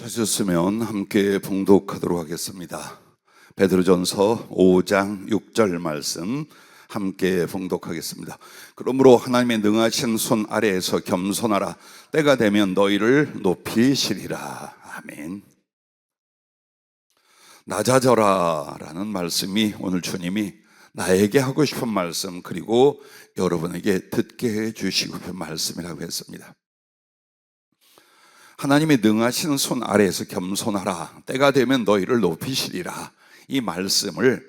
찾으셨으면 함께 봉독하도록 하겠습니다. 베드로전서 5장 6절 말씀 함께 봉독하겠습니다. 그러므로 하나님의 능하신 손 아래에서 겸손하라. 때가 되면 너희를 높이시리라. 아멘. 낮아져라 라는 말씀이 오늘 주님이 나에게 하고 싶은 말씀, 그리고 여러분에게 듣게 해주시고 싶은 말씀이라고 했습니다. 하나님의 능하신 손 아래에서 겸손하라. 때가 되면 너희를 높이시리라. 이 말씀을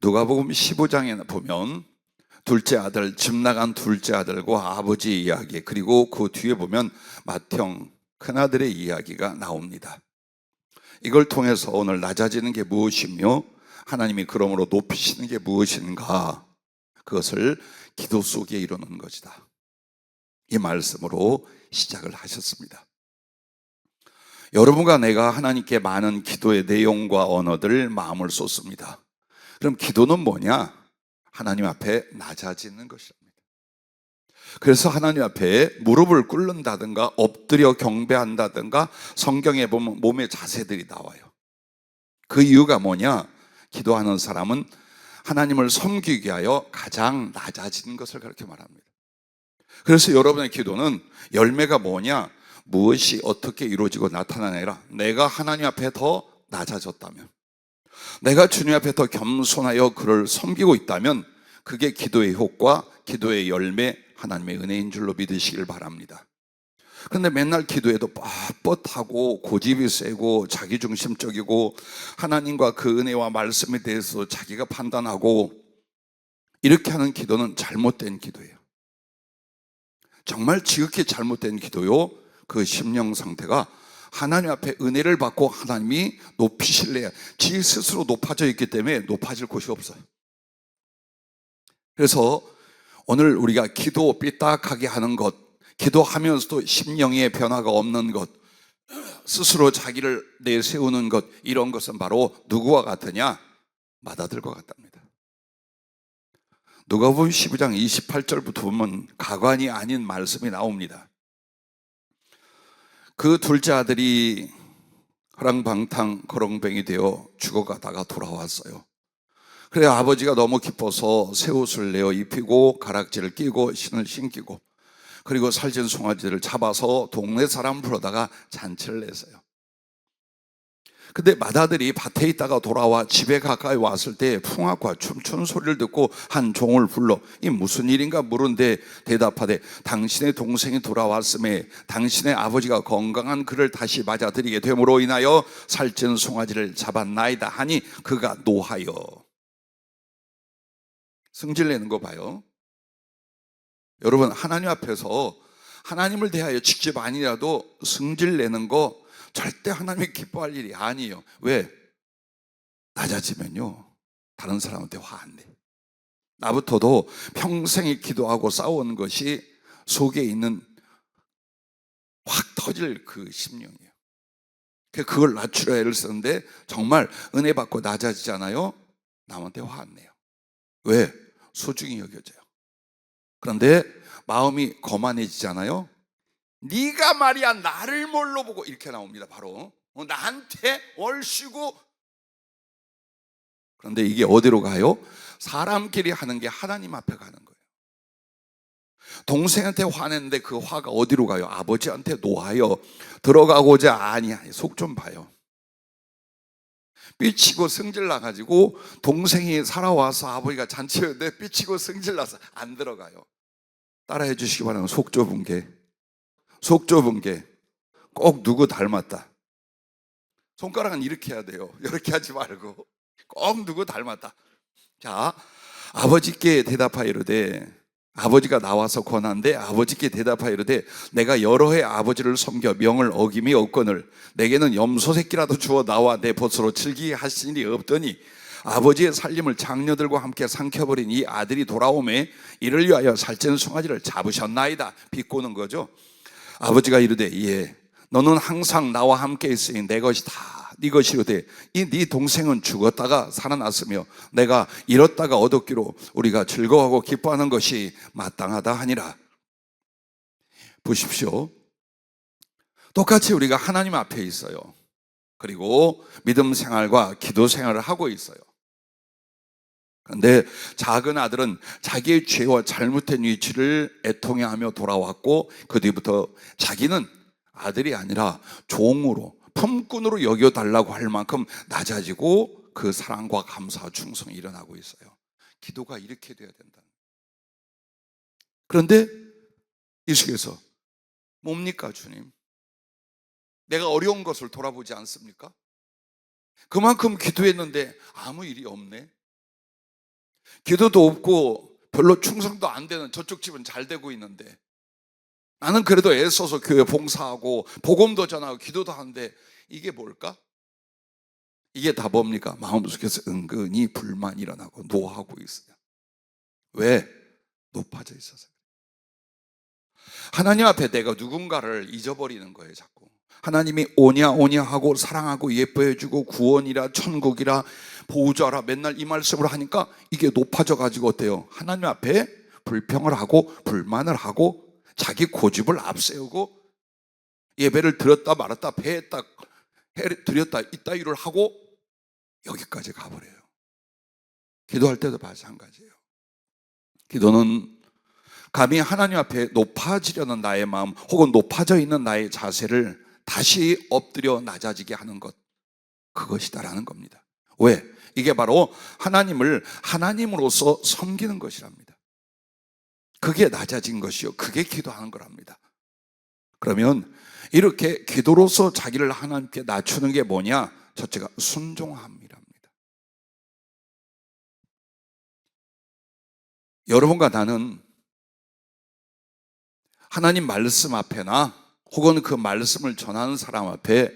누가복음 15장에 보면 둘째 아들, 집 나간 둘째 아들과 아버지 이야기, 그리고 그 뒤에 보면 맏형 큰아들의 이야기가 나옵니다. 이걸 통해서 오늘 낮아지는 게 무엇이며 하나님이 그러므로 높이시는 게 무엇인가, 그것을 기도 속에 이루는 것이다. 이 말씀으로 시작을 하셨습니다. 여러분과 내가 하나님께 많은 기도의 내용과 언어들 마음을 쏟습니다. 그럼 기도는 뭐냐? 하나님 앞에 낮아지는 것입니다. 그래서 하나님 앞에 무릎을 꿇는다든가 엎드려 경배한다든가 성경에 보면 몸의 자세들이 나와요. 그 이유가 뭐냐? 기도하는 사람은 하나님을 섬기기 위하여 가장 낮아지는 것을 그렇게 말합니다. 그래서 여러분의 기도는 열매가 뭐냐? 무엇이 어떻게 이루어지고 나타나느라 내가 하나님 앞에 더 낮아졌다면, 내가 주님 앞에 더 겸손하여 그를 섬기고 있다면 그게 기도의 효과, 기도의 열매, 하나님의 은혜인 줄로 믿으시길 바랍니다. 그런데 맨날 기도해도 뻣뻣하고 고집이 세고 자기중심적이고 하나님과 그 은혜와 말씀에 대해서 자기가 판단하고 이렇게 하는 기도는 잘못된 기도예요. 정말 지극히 잘못된 기도요. 그 심령 상태가 하나님 앞에 은혜를 받고 하나님이 높이실래야, 지 스스로 높아져 있기 때문에 높아질 곳이 없어요. 그래서 오늘 우리가 기도 삐딱하게 하는 것, 기도하면서도 심령의 변화가 없는 것, 스스로 자기를 내세우는 것, 이런 것은 바로 누구와 같으냐? 맏아들과 같답니다. 누가복음 12장 28절부터 보면 가관이 아닌 말씀이 나옵니다. 그 둘째 아들이 허랑방탕 거렁뱅이 되어 죽어가다가 돌아왔어요. 그래 아버지가 너무 기뻐서 새 옷을 내어 입히고 가락지를 끼고 신을 신기고 그리고 살찐 송아지를 잡아서 동네 사람 불러다가 잔치를 냈어요. 근데 맏아들이 밭에 있다가 돌아와 집에 가까이 왔을 때 풍악과 춤추는 소리를 듣고 한 종을 불러 이 무슨 일인가 물은데 대답하되 당신의 동생이 돌아왔음에 당신의 아버지가 건강한 그를 다시 맞아들이게 됨으로 인하여 살찐 송아지를 잡았나이다 하니 그가 노하여. 승질내는 거 봐요. 여러분, 하나님 앞에서 하나님을 대하여 직접 아니라도 승질내는 거 절대 하나님이 기뻐할 일이 아니에요. 왜? 낮아지면요 다른 사람한테 화 안 내. 나부터도 평생에 기도하고 싸운 것이 속에 있는 확 터질 그 심령이에요. 그걸 낮추려 애를 쓰는데 정말 은혜 받고 낮아지잖아요. 남한테 화 안 내요. 왜? 소중히 여겨져요. 그런데 마음이 거만해지잖아요. 네가 말이야 나를 뭘로 보고, 이렇게 나옵니다. 바로 나한테 얼씨구. 그런데 이게 어디로 가요? 사람끼리 하는 게 하나님 앞에 가는 거예요. 동생한테 화냈는데 그 화가 어디로 가요? 아버지한테 노하여 들어가고자 아니야. 속 좀 봐요. 삐치고 승질 나가지고 동생이 살아와서 아버지가 잔치였는데 삐치고 승질 나서 안 들어가요. 따라해 주시기 바랍니다. 속 좁은 게, 속 좁은 게 꼭 누구 닮았다. 손가락은 이렇게 해야 돼요. 이렇게 하지 말고 꼭 누구 닮았다. 자, 아버지께 대답하여 이르되, 아버지가 나와서 권한데 아버지께 대답하여 이르되 내가 여러 해 아버지를 섬겨 명을 어김이 없거늘 내게는 염소 새끼라도 주어 나와 내 벗으로 즐기게 하신 일이 없더니 아버지의 살림을 장녀들과 함께 삼켜버린 이 아들이 돌아오매 이를 위하여 살찐 송아지를 잡으셨나이다. 비꼬는 거죠. 아버지가 이르되 예, 너는 항상 나와 함께 있으니 내 것이 다 네 것이로되 이 네 동생은 죽었다가 살아났으며 내가 잃었다가 얻었기로 우리가 즐거워하고 기뻐하는 것이 마땅하다 하니라. 보십시오. 똑같이 우리가 하나님 앞에 있어요. 그리고 믿음 생활과 기도 생활을 하고 있어요. 그런데 작은 아들은 자기의 죄와 잘못된 위치를 애통해하며 돌아왔고, 그 뒤부터 자기는 아들이 아니라 종으로, 품꾼으로 여겨달라고 할 만큼 낮아지고 그 사랑과 감사와 충성이 일어나고 있어요. 기도가 이렇게 돼야 된다. 그런데 이 속에서 뭡니까 주님? 내가 어려운 것을 돌아보지 않습니까? 그만큼 기도했는데 아무 일이 없네. 기도도 없고 별로 충성도 안 되는 저쪽 집은 잘 되고 있는데, 나는 그래도 애써서 교회 봉사하고 복음도 전하고 기도도 하는데 이게 뭘까? 이게 다 뭡니까? 마음속에서 은근히 불만이 일어나고 노하고 있어요. 왜? 높아져 있어서. 하나님 앞에 내가 누군가를 잊어버리는 거예요, 자꾸. 하나님이 오냐 오냐 하고 사랑하고 예뻐해주고 구원이라 천국이라 보호자라 맨날 이 말씀을 하니까 이게 높아져 가지고 어때요? 하나님 앞에 불평을 하고 불만을 하고 자기 고집을 앞세우고 예배를 드렸다 말았다 패했다 드렸다 이따위를 하고 여기까지 가버려요. 기도할 때도 마찬가지예요. 기도는 감히 하나님 앞에 높아지려는 나의 마음 혹은 높아져 있는 나의 자세를 다시 엎드려 낮아지게 하는 것, 그것이다라는 겁니다. 왜? 이게 바로 하나님을 하나님으로서 섬기는 것이랍니다. 그게 낮아진 것이요, 그게 기도하는 거랍니다. 그러면 이렇게 기도로서 자기를 하나님께 낮추는 게 뭐냐? 첫째가 순종함이랍니다. 여러분과 나는 하나님 말씀 앞에나 혹은 그 말씀을 전하는 사람 앞에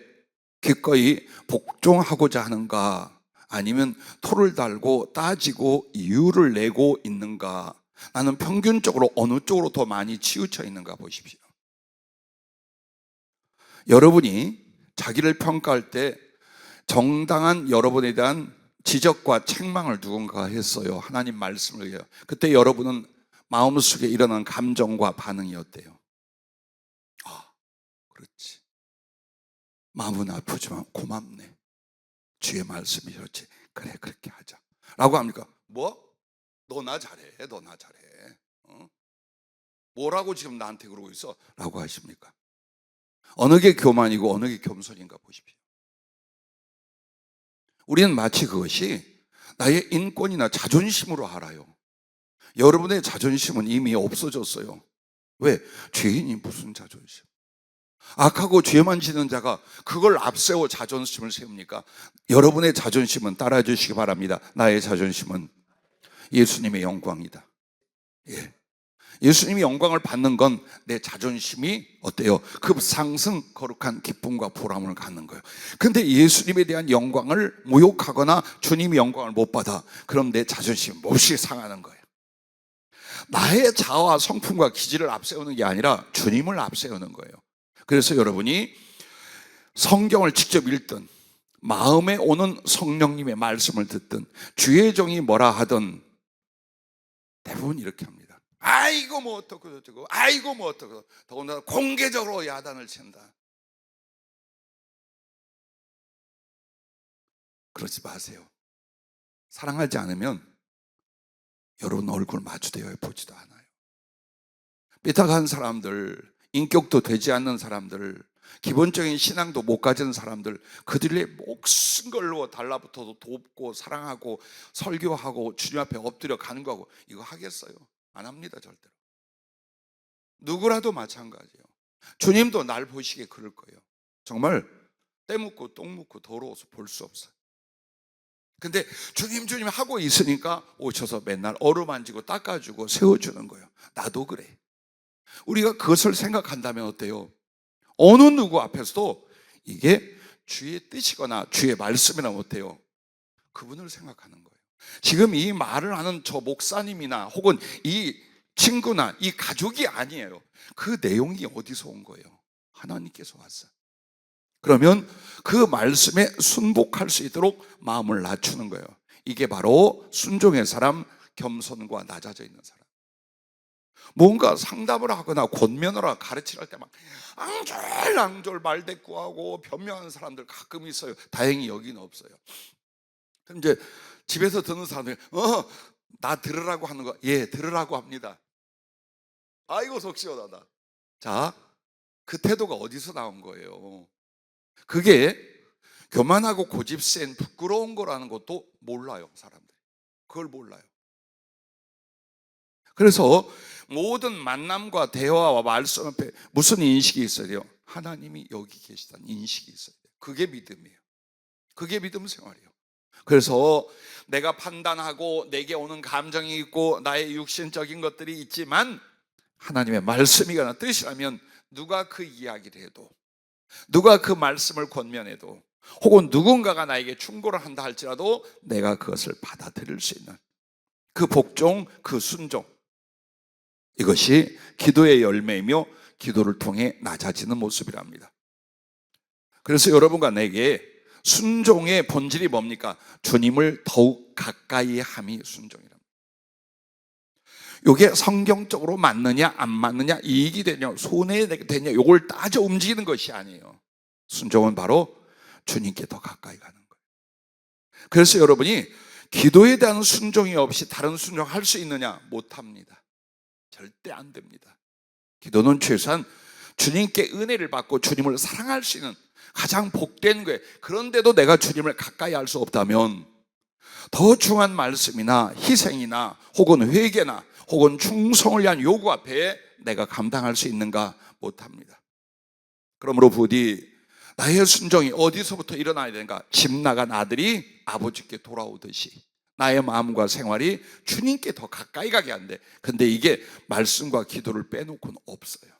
기꺼이 복종하고자 하는가, 아니면 토를 달고 따지고 이유를 내고 있는가, 나는 평균적으로 어느 쪽으로 더 많이 치우쳐 있는가 보십시오. 여러분이 자기를 평가할 때 정당한 여러분에 대한 지적과 책망을 누군가가 했어요. 하나님 말씀을 위하여. 그때 여러분은 마음속에 일어난 감정과 반응이 어때요? 아, 그렇지. 마음은 아프지만 고맙네. 주의 말씀이 그렇지. 그래, 그렇게 하자. 라고 합니까? 뭐? 너 나 잘해. 너 나 잘해. 뭐라고 지금 나한테 그러고 있어? 라고 하십니까? 어느 게 교만이고 어느 게 겸손인가 보십시오. 우리는 마치 그것이 나의 인권이나 자존심으로 알아요. 여러분의 자존심은 이미 없어졌어요. 왜? 죄인이 무슨 자존심? 악하고 죄만 지는 자가 그걸 앞세워 자존심을 세웁니까? 여러분의 자존심은 따라해 주시기 바랍니다. 나의 자존심은 예수님의 영광이다. 예. 예수님이 영광을 받는 건 내 자존심이 어때요? 급상승 거룩한 기쁨과 보람을 갖는 거예요. 근데 예수님에 대한 영광을 모욕하거나 주님의 영광을 못 받아, 그럼 내 자존심이 몹시 상하는 거예요. 나의 자아와 성품과 기질을 앞세우는 게 아니라 주님을 앞세우는 거예요. 그래서 여러분이 성경을 직접 읽든 마음에 오는 성령님의 말씀을 듣든 주의 종이 뭐라 하든 대부분 이렇게 합니다. 아이고 뭐 어떻고 저쩌고, 아이고 뭐 어떻고, 더군다나 공개적으로 야단을 친다. 그러지 마세요. 사랑하지 않으면 여러분 얼굴 마주대어 보지도 않아요. 삐딱한 사람들, 인격도 되지 않는 사람들, 기본적인 신앙도 못 가진 사람들, 그들의 목숨 걸로 달라붙어도 돕고 사랑하고 설교하고 주님 앞에 엎드려 가는 거하고 이거 하겠어요? 안 합니다, 절대로. 누구라도 마찬가지예요. 주님도 날 보시기에 그럴 거예요. 정말 때 묻고 똥 묻고 더러워서 볼 수 없어요. 근데 주님 하고 있으니까 오셔서 맨날 어루만지고 닦아주고 세워주는 거예요. 나도 그래. 우리가 그것을 생각한다면 어때요? 어느 누구 앞에서도 이게 주의 뜻이거나 주의 말씀이나 어때요? 그분을 생각하는 거예요. 지금 이 말을 하는 저 목사님이나 혹은 이 친구나 이 가족이 아니에요. 그 내용이 어디서 온 거예요? 하나님께서 왔어요. 그러면 그 말씀에 순복할 수 있도록 마음을 낮추는 거예요. 이게 바로 순종의 사람, 겸손과 낮아져 있는 사람. 뭔가 상담을 하거나 권면을 하거나 가르치를 할 때 막 앙졸 말대꾸하고 변명하는 사람들 가끔 있어요. 다행히 여기는 없어요. 그럼 이제 집에서 듣는 사람들이 나 들으라고 하는 거, 예, 들으라고 합니다. 아이고 속 시원하다. 자, 그 태도가 어디서 나온 거예요? 그게 교만하고 고집센 부끄러운 거라는 것도 몰라요, 사람들이. 그걸 몰라요. 그래서 모든 만남과 대화와 말씀 앞에 무슨 인식이 있어야 돼요? 하나님이 여기 계시다는 인식이 있어야 돼요. 그게 믿음이에요. 그게 믿음 생활이에요. 그래서 내가 판단하고 내게 오는 감정이 있고 나의 육신적인 것들이 있지만 하나님의 말씀이거나 뜻이라면 누가 그 이야기를 해도, 누가 그 말씀을 권면해도, 혹은 누군가가 나에게 충고를 한다 할지라도 내가 그것을 받아들일 수 있는 그 복종, 그 순종, 이것이 기도의 열매이며 기도를 통해 낮아지는 모습이랍니다. 그래서 여러분과 내게 순종의 본질이 뭡니까? 주님을 더욱 가까이 함이 순종이랍니다. 이게 성경적으로 맞느냐 안 맞느냐, 이익이 되냐 손해되냐, 이걸 따져 움직이는 것이 아니에요. 순종은 바로 주님께 더 가까이 가는 거예요. 그래서 여러분이 기도에 대한 순종이 없이 다른 순종할 수 있느냐? 못합니다. 절대 안 됩니다. 기도는 최소한 주님께 은혜를 받고 주님을 사랑할 수 있는 가장 복된 거예요. 그런데도 내가 주님을 가까이 할 수 없다면 더 중요한 말씀이나 희생이나 혹은 회개나 혹은 충성을 위한 요구 앞에 내가 감당할 수 있는가? 못합니다. 그러므로 부디 나의 순종이 어디서부터 일어나야 되는가? 집 나간 아들이 아버지께 돌아오듯이 나의 마음과 생활이 주님께 더 가까이 가게 한대. 근데 이게 말씀과 기도를 빼놓고는 없어요.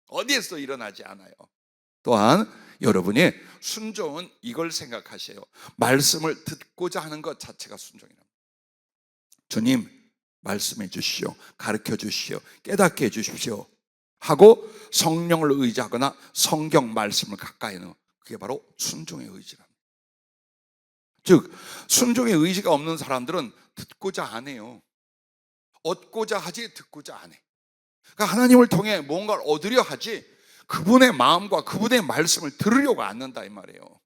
어디에서 일어나지 않아요. 또한 여러분의 순종은 이걸 생각하세요. 말씀을 듣고자 하는 것 자체가 순종이랍니다. 주님 말씀해 주시오, 가르쳐 주시오, 깨닫게 해 주십시오 하고 성령을 의지하거나 성경 말씀을 가까이 하는, 그게 바로 순종의 의지랍니다. 즉 순종의 의지가 없는 사람들은 듣고자 안 해요. 얻고자 하지 듣고자 안 해. 그러니까 하나님을 통해 뭔가를 얻으려 하지 그분의 마음과 그분의 말씀을 들으려고 않는다 이 말이에요.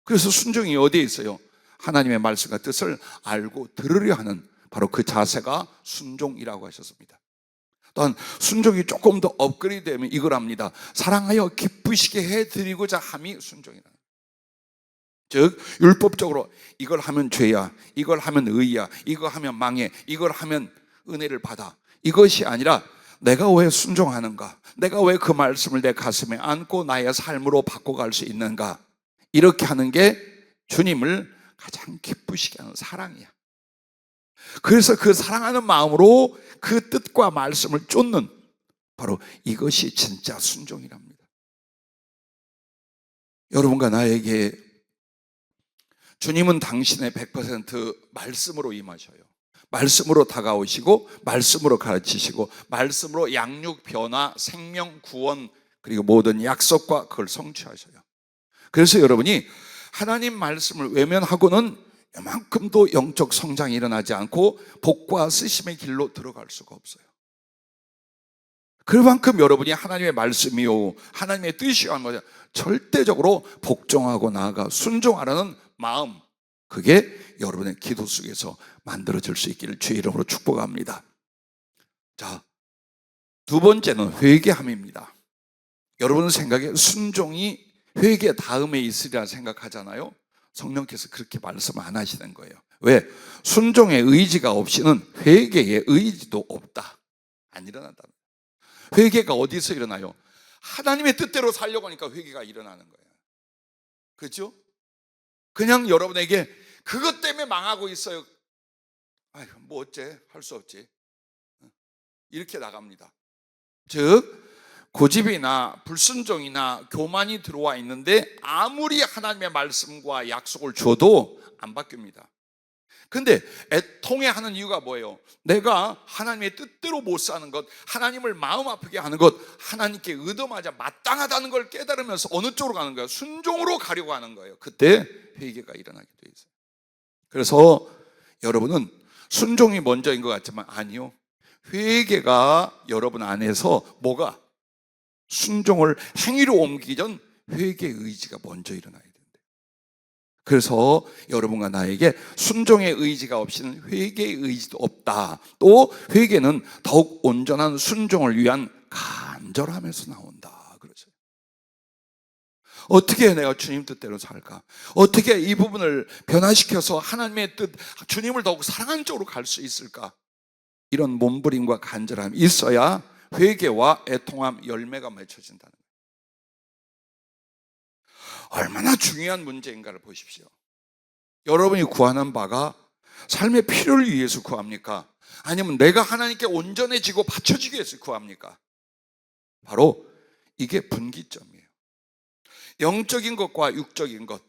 그래서 순종이 어디에 있어요? 하나님의 말씀과 뜻을 알고 들으려 하는 바로 그 자세가 순종이라고 하셨습니다. 또한 순종이 조금 더 업그레이드 되면 이걸 합니다. 사랑하여 기쁘시게 해드리고자 함이 순종이라. 즉 율법적으로 이걸 하면 죄야, 이걸 하면 의야, 이거 하면 망해, 이걸 하면 은혜를 받아, 이것이 아니라 내가 왜 순종하는가, 내가 왜 그 말씀을 내 가슴에 안고 나의 삶으로 바꿔갈 수 있는가, 이렇게 하는 게 주님을 가장 기쁘시게 하는 사랑이야. 그래서 그 사랑하는 마음으로 그 뜻과 말씀을 쫓는, 바로 이것이 진짜 순종이랍니다. 여러분과 나에게 주님은 당신의 100% 말씀으로 임하셔요. 말씀으로 다가오시고 말씀으로 가르치시고 말씀으로 양육, 변화, 생명, 구원, 그리고 모든 약속과 그걸 성취하셔요. 그래서 여러분이 하나님 말씀을 외면하고는 이만큼도 영적 성장이 일어나지 않고 복과 쓰심의 길로 들어갈 수가 없어요. 그만큼 여러분이 하나님의 말씀이요 하나님의 뜻이요 하는 거죠. 절대적으로 복종하고 나아가 순종하라는 마음, 그게 여러분의 기도 속에서 만들어질 수 있기를 주의 이름으로 축복합니다. 자, 두 번째는 회개함입니다. 여러분 생각에 순종이 회개 다음에 있으리라 생각하잖아요. 성령께서 그렇게 말씀 안 하시는 거예요. 왜? 순종의 의지가 없이는 회개의 의지도 없다. 안 일어난다. 회개가 어디서 일어나요? 하나님의 뜻대로 살려고 하니까 회개가 일어나는 거예요. 그렇죠? 그냥 여러분에게 그것 때문에 망하고 있어요. 아유, 뭐 어째? 할 수 없지. 이렇게 나갑니다. 즉 고집이나 불순종이나 교만이 들어와 있는데 아무리 하나님의 말씀과 약속을 줘도 안 바뀝니다. 근데 애통해 하는 이유가 뭐예요? 내가 하나님의 뜻대로 못 사는 것, 하나님을 마음 아프게 하는 것, 하나님께 의도하자 마땅하다는 걸 깨달으면서 어느 쪽으로 가는 거예요? 순종으로 가려고 하는 거예요. 그때 회개가 일어나게 돼 있어요. 그래서 여러분은 순종이 먼저인 것 같지만 아니요, 회개가 여러분 안에서 뭐가 순종을 행위로 옮기기 전 회개의 의지가 먼저 일어나야 된대. 그래서 여러분과 나에게 순종의 의지가 없이는 회개의 의지도 없다. 또 회개는 더욱 온전한 순종을 위한 간절함에서 나온다. 그러죠. 어떻게 내가 주님 뜻대로 살까? 어떻게 이 부분을 변화시켜서 하나님의 뜻, 주님을 더욱 사랑하는 쪽으로 갈 수 있을까? 이런 몸부림과 간절함이 있어야 회개와 애통함 열매가 맺혀진다는 거예요. 얼마나 중요한 문제인가를 보십시오. 여러분이 구하는 바가 삶의 필요를 위해서 구합니까? 아니면 내가 하나님께 온전해지고 받쳐지기 위해서 구합니까? 바로 이게 분기점이에요. 영적인 것과 육적인 것,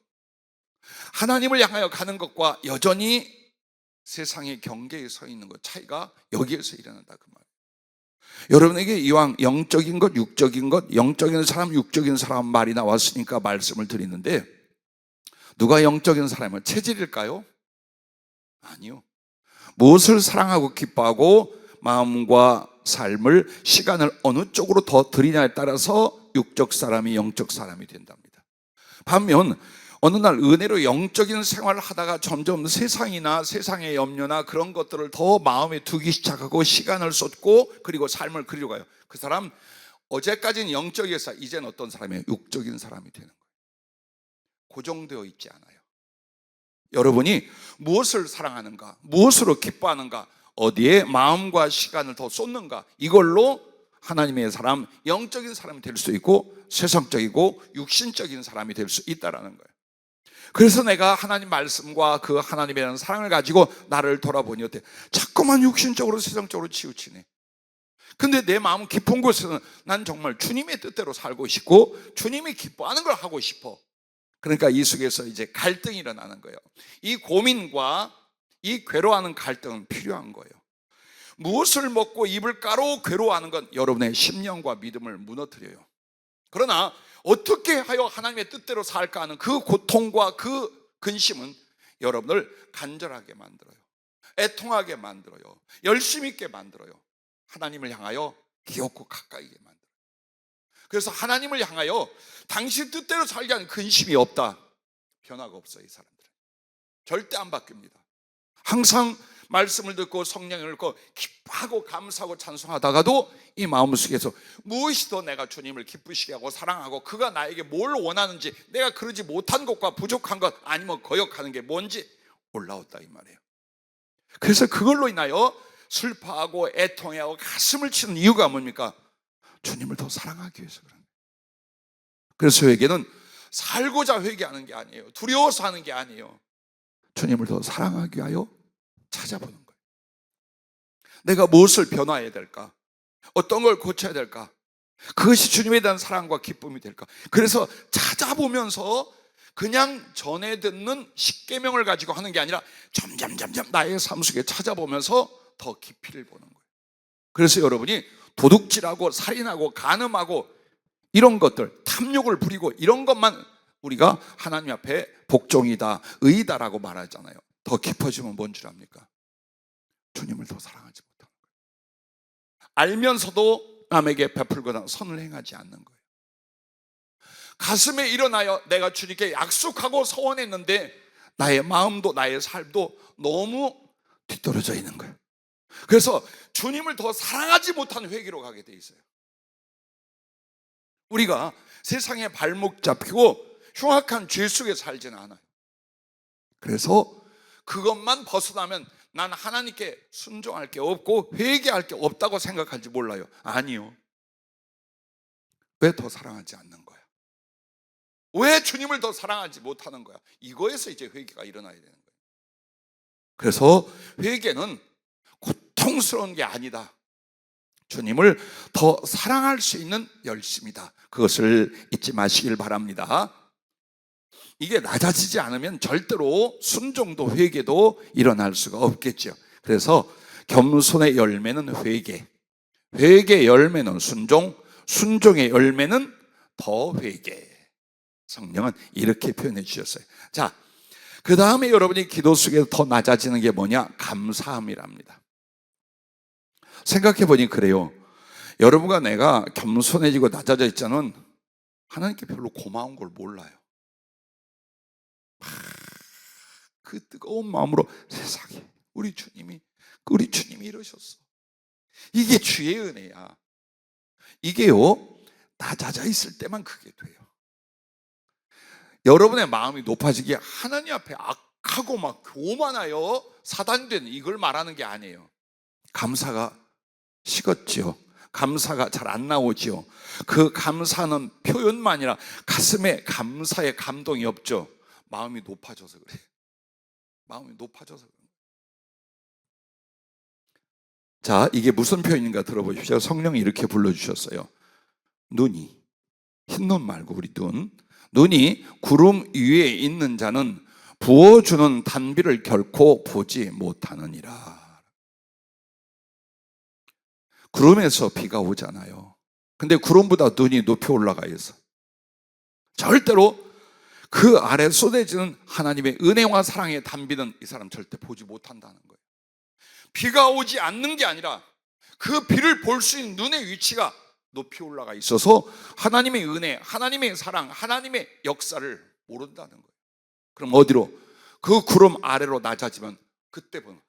하나님을 향하여 가는 것과 여전히 세상의 경계에 서 있는 것 차이가 여기에서 일어난다 그 말이에요. 여러분에게 이왕 영적인 것, 육적인 것, 영적인 사람, 육적인 사람 말이 나왔으니까 말씀을 드리는데, 누가 영적인 사람은 체질일까요? 아니요. 무엇을 사랑하고 기뻐하고 마음과 삶을, 시간을 어느 쪽으로 더 드리냐에 따라서 육적 사람이 영적 사람이 된답니다. 반면 어느 날 은혜로 영적인 생활을 하다가 점점 세상이나 세상의 염려나 그런 것들을 더 마음에 두기 시작하고 시간을 쏟고 그리고 삶을 그리려 가요. 그 사람 어제까지는 영적이었어. 이제는 어떤 사람이에요? 육적인 사람이 되는 거예요. 고정되어 있지 않아요. 여러분이 무엇을 사랑하는가, 무엇으로 기뻐하는가, 어디에 마음과 시간을 더 쏟는가, 이걸로 하나님의 사람, 영적인 사람이 될 수 있고 세상적이고 육신적인 사람이 될 수 있다는 거예요. 그래서 내가 하나님 말씀과 그 하나님에 대한 사랑을 가지고 나를 돌아보니 어때? 자꾸만 육신적으로 세상적으로 치우치네. 근데 내 마음 깊은 곳에서는 난 정말 주님의 뜻대로 살고 싶고 주님이 기뻐하는 걸 하고 싶어. 그러니까 이 속에서 이제 갈등이 일어나는 거예요. 이 고민과 이 괴로워하는 갈등은 필요한 거예요. 무엇을 먹고 입을까로 괴로워하는 건 여러분의 심령과 믿음을 무너뜨려요. 그러나 어떻게 하여 하나님의 뜻대로 살까 하는 그 고통과 그 근심은 여러분을 간절하게 만들어요. 애통하게 만들어요. 열심 있게 만들어요. 하나님을 향하여 기어코 가까이게 만들어요. 그래서 하나님을 향하여 당신 뜻대로 살게 하는 근심이 없다. 변화가 없어요. 이 사람들은 절대 안 바뀝니다. 항상 말씀을 듣고 성령을 듣고 기뻐하고 감사하고 찬송하다가도 이 마음속에서 무엇이 더 내가 주님을 기쁘시게 하고 사랑하고 그가 나에게 뭘 원하는지, 내가 그러지 못한 것과 부족한 것 아니면 거역하는 게 뭔지 올라왔다 이 말이에요. 그래서 그걸로 인하여 슬퍼하고 애통해하고 가슴을 치는 이유가 뭡니까? 주님을 더 사랑하기 위해서 그런 거예요. 그래서 회개는 살고자 회개하는 게 아니에요. 두려워서 하는 게 아니에요. 주님을 더 사랑하기 위하여 찾아보는 거예요. 내가 무엇을 변화해야 될까? 어떤 걸 고쳐야 될까? 그것이 주님에 대한 사랑과 기쁨이 될까? 그래서 찾아보면서 그냥 전해 듣는 십계명을 가지고 하는 게 아니라 점점 나의 삶 속에 찾아보면서 더 깊이를 보는 거예요. 그래서 여러분이 도둑질하고 살인하고 간음하고 이런 것들, 탐욕을 부리고 이런 것만 우리가 하나님 앞에 복종이다, 의이다라고 말하잖아요. 더 깊어지면 뭔 줄 압니까? 주님을 더 사랑하지 못하는 거예요. 알면서도 남에게 베풀거나 선을 행하지 않는 거예요. 가슴에 일어나여 내가 주님께 약속하고 서원했는데 나의 마음도 나의 삶도 너무 뒤떨어져 있는 거예요. 그래서 주님을 더 사랑하지 못한 회개로 가게 돼 있어요. 우리가 세상에 발목 잡히고 흉악한 죄 속에 살지는 않아요. 그래서 그것만 벗어나면 난 하나님께 순종할 게 없고 회개할 게 없다고 생각할지 몰라요. 아니요. 왜 더 사랑하지 않는 거야? 왜 주님을 더 사랑하지 못하는 거야? 이거에서 이제 회개가 일어나야 되는 거예요. 그래서 회개는 고통스러운 게 아니다. 주님을 더 사랑할 수 있는 열심이다. 그것을 잊지 마시길 바랍니다. 이게 낮아지지 않으면 절대로 순종도 회개도 일어날 수가 없겠죠. 그래서 겸손의 열매는 회개, 회개의 열매는 순종, 순종의 열매는 더 회개. 성령은 이렇게 표현해 주셨어요. 자, 그 다음에 여러분이 기도 속에서 더 낮아지는 게 뭐냐? 감사함이랍니다. 생각해 보니 그래요. 여러분과 내가 겸손해지고 낮아져 있자는 하나님께 별로 고마운 걸 몰라요. 그 뜨거운 마음으로 세상에 우리 주님이 이러셨어. 이게 주의 은혜야. 이게요, 낮아져 있을 때만 그게 돼요. 여러분의 마음이 높아지기에 하나님 앞에 악하고 막 교만하여 사단된 이걸 말하는 게 아니에요. 감사가 식었지요. 감사가 잘 안 나오지요. 그 감사는 표현만 아니라 가슴에 감사의 감동이 없죠. 마음이 높아져서 그래요. 마음이 높아져서 그래요. 자, 이게 무슨 표현인가 들어보십시오. 성령이 이렇게 불러주셨어요. 눈이, 흰눈 말고 우리 눈이 구름 위에 있는 자는 부어주는 단비를 결코 보지 못하느니라. 구름에서 비가 오잖아요. 근데 구름보다 눈이 높이 올라가 있어. 절대로 그 아래 쏟아지는 하나님의 은혜와 사랑의 단비는 이 사람 절대 보지 못한다는 거예요. 비가 오지 않는 게 아니라 그 비를 볼 수 있는 눈의 위치가 높이 올라가 있어서 하나님의 은혜, 하나님의 사랑, 하나님의 역사를 모른다는 거예요. 그럼 어디로? 그 구름 아래로 낮아지면 그때 보면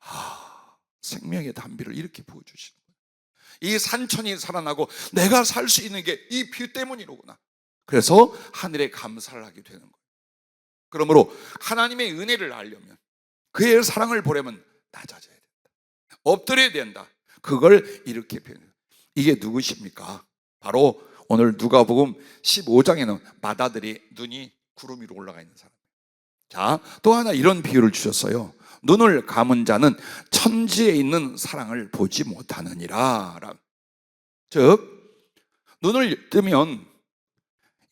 생명의 단비를 이렇게 부어주시는 거예요. 이 산천이 살아나고 내가 살 수 있는 게 이 비 때문이로구나. 그래서 하늘에 감사를 하게 되는 거예요. 그러므로 하나님의 은혜를 알려면, 그의 사랑을 보려면 낮아져야 된다. 엎드려야 된다. 그걸 이렇게 표현해요. 이게 누구십니까? 바로 오늘 누가복음 15장에는 맏아들이 눈이 구름 위로 올라가 있는 사람이에요. 자, 또 하나 이런 비유를 주셨어요. 눈을 감은 자는 천지에 있는 사랑을 보지 못하느니라. 즉, 눈을 뜨면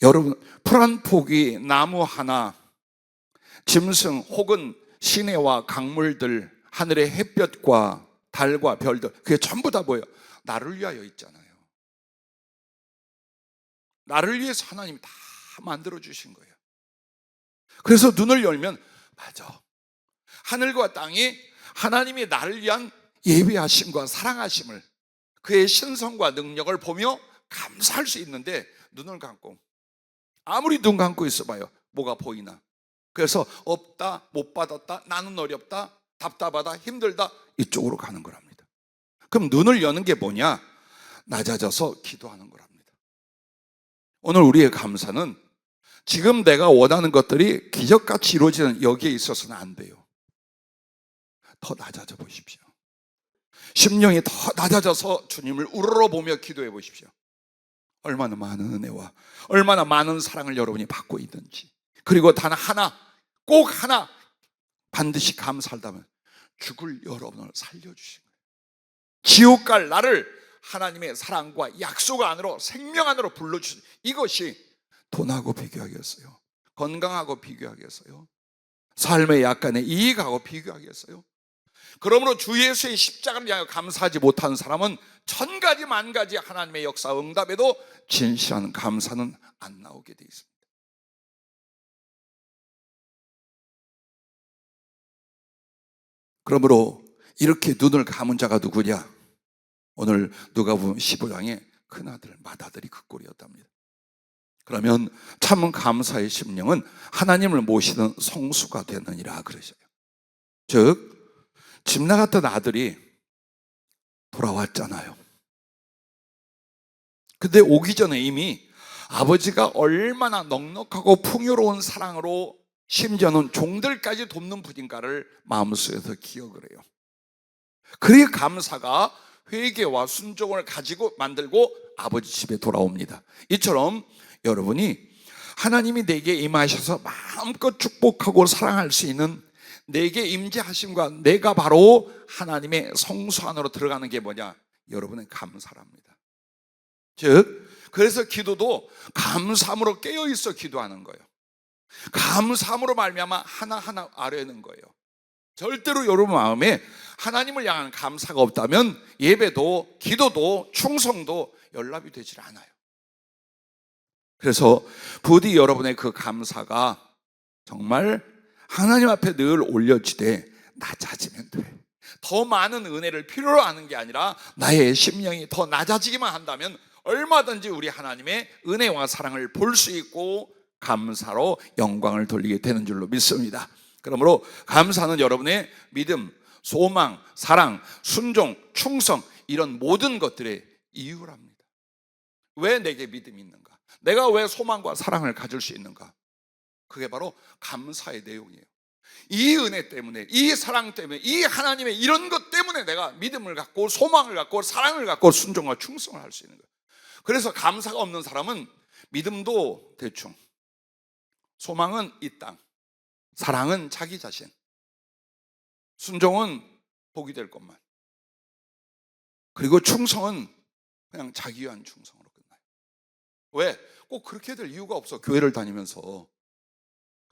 여러분, 풀 한 포기, 나무 하나, 짐승 혹은 시내와 강물들, 하늘의 햇볕과 달과 별들, 그게 전부 다 뭐예요? 나를 위하여 있잖아요. 나를 위해서 하나님이 다 만들어주신 거예요. 그래서 눈을 열면 맞아, 하늘과 땅이 하나님이 나를 위한 예비하심과 사랑하심을, 그의 신성과 능력을 보며 감사할 수 있는데, 눈을 감고 아무리 눈 감고 있어봐요, 뭐가 보이나? 그래서 없다, 못 받았다, 나는 어렵다, 답답하다, 힘들다, 이쪽으로 가는 거랍니다. 그럼 눈을 여는 게 뭐냐? 낮아져서 기도하는 거랍니다. 오늘 우리의 감사는 지금 내가 원하는 것들이 기적같이 이루어지는 여기에 있어서는 안 돼요. 더 낮아져 보십시오. 심령이 더 낮아져서 주님을 우러러보며 기도해 보십시오. 얼마나 많은 은혜와 얼마나 많은 사랑을 여러분이 받고 있는지, 그리고 단 하나, 꼭 하나 반드시 감사하다면 죽을 여러분을 살려주신 거예요. 지옥 갈 나를 하나님의 사랑과 약속 안으로, 생명 안으로 불러주신, 이것이 돈하고 비교하겠어요? 건강하고 비교하겠어요? 삶의 약간의 이익하고 비교하겠어요? 그러므로 주 예수의 십자가를 향해 감사하지 못하는 사람은 천 가지 만 가지 하나님의 역사 응답에도 진실한 감사는 안 나오게 되어 있습니다. 그러므로 이렇게 눈을 감은 자가 누구냐? 오늘 누가복음 15장에 큰아들 맏아들이 그 꼴이었답니다. 그러면 참 감사의 심령은 하나님을 모시는 성수가 되느니라 그러셔요. 즉, 집 나갔던 아들이 돌아왔잖아요. 근데 오기 전에 이미 아버지가 얼마나 넉넉하고 풍요로운 사랑으로 심지어는 종들까지 돕는 분인가를 마음속에서 기억을 해요. 그의 감사가 회개와 순종을 가지고 만들고 아버지 집에 돌아옵니다. 이처럼 여러분이 하나님이 내게 임하셔서 마음껏 축복하고 사랑할 수 있는, 내게 임재하심과 내가 바로 하나님의 성소 안으로 들어가는 게 뭐냐? 여러분의 감사랍니다. 즉, 그래서 기도도 감사함으로 깨어있어 기도하는 거예요. 감사함으로 말미암아 하나하나 아뢰는 거예요. 절대로 여러분 마음에 하나님을 향한 감사가 없다면 예배도, 기도도, 충성도 연락이 되질 않아요. 그래서 부디 여러분의 그 감사가 정말 하나님 앞에 늘 올려지되 낮아지면 돼. 더 많은 은혜를 필요로 하는 게 아니라 나의 심령이 더 낮아지기만 한다면 얼마든지 우리 하나님의 은혜와 사랑을 볼 수 있고 감사로 영광을 돌리게 되는 줄로 믿습니다. 그러므로 감사는 여러분의 믿음, 소망, 사랑, 순종, 충성 이런 모든 것들의 이유랍니다. 왜 내게 믿음이 있는가? 내가 왜 소망과 사랑을 가질 수 있는가? 그게 바로 감사의 내용이에요. 이 은혜 때문에, 이 사랑 때문에, 이 하나님의 이런 것 때문에 내가 믿음을 갖고 소망을 갖고 사랑을 갖고 순종과 충성을 할 수 있는 거예요. 그래서 감사가 없는 사람은 믿음도 대충, 소망은 이 땅, 사랑은 자기 자신, 순종은 복이 될 것만, 그리고 충성은 그냥 자기 위한 충성으로 끝나요. 왜? 꼭 그렇게 될 이유가 없어, 교회를 다니면서.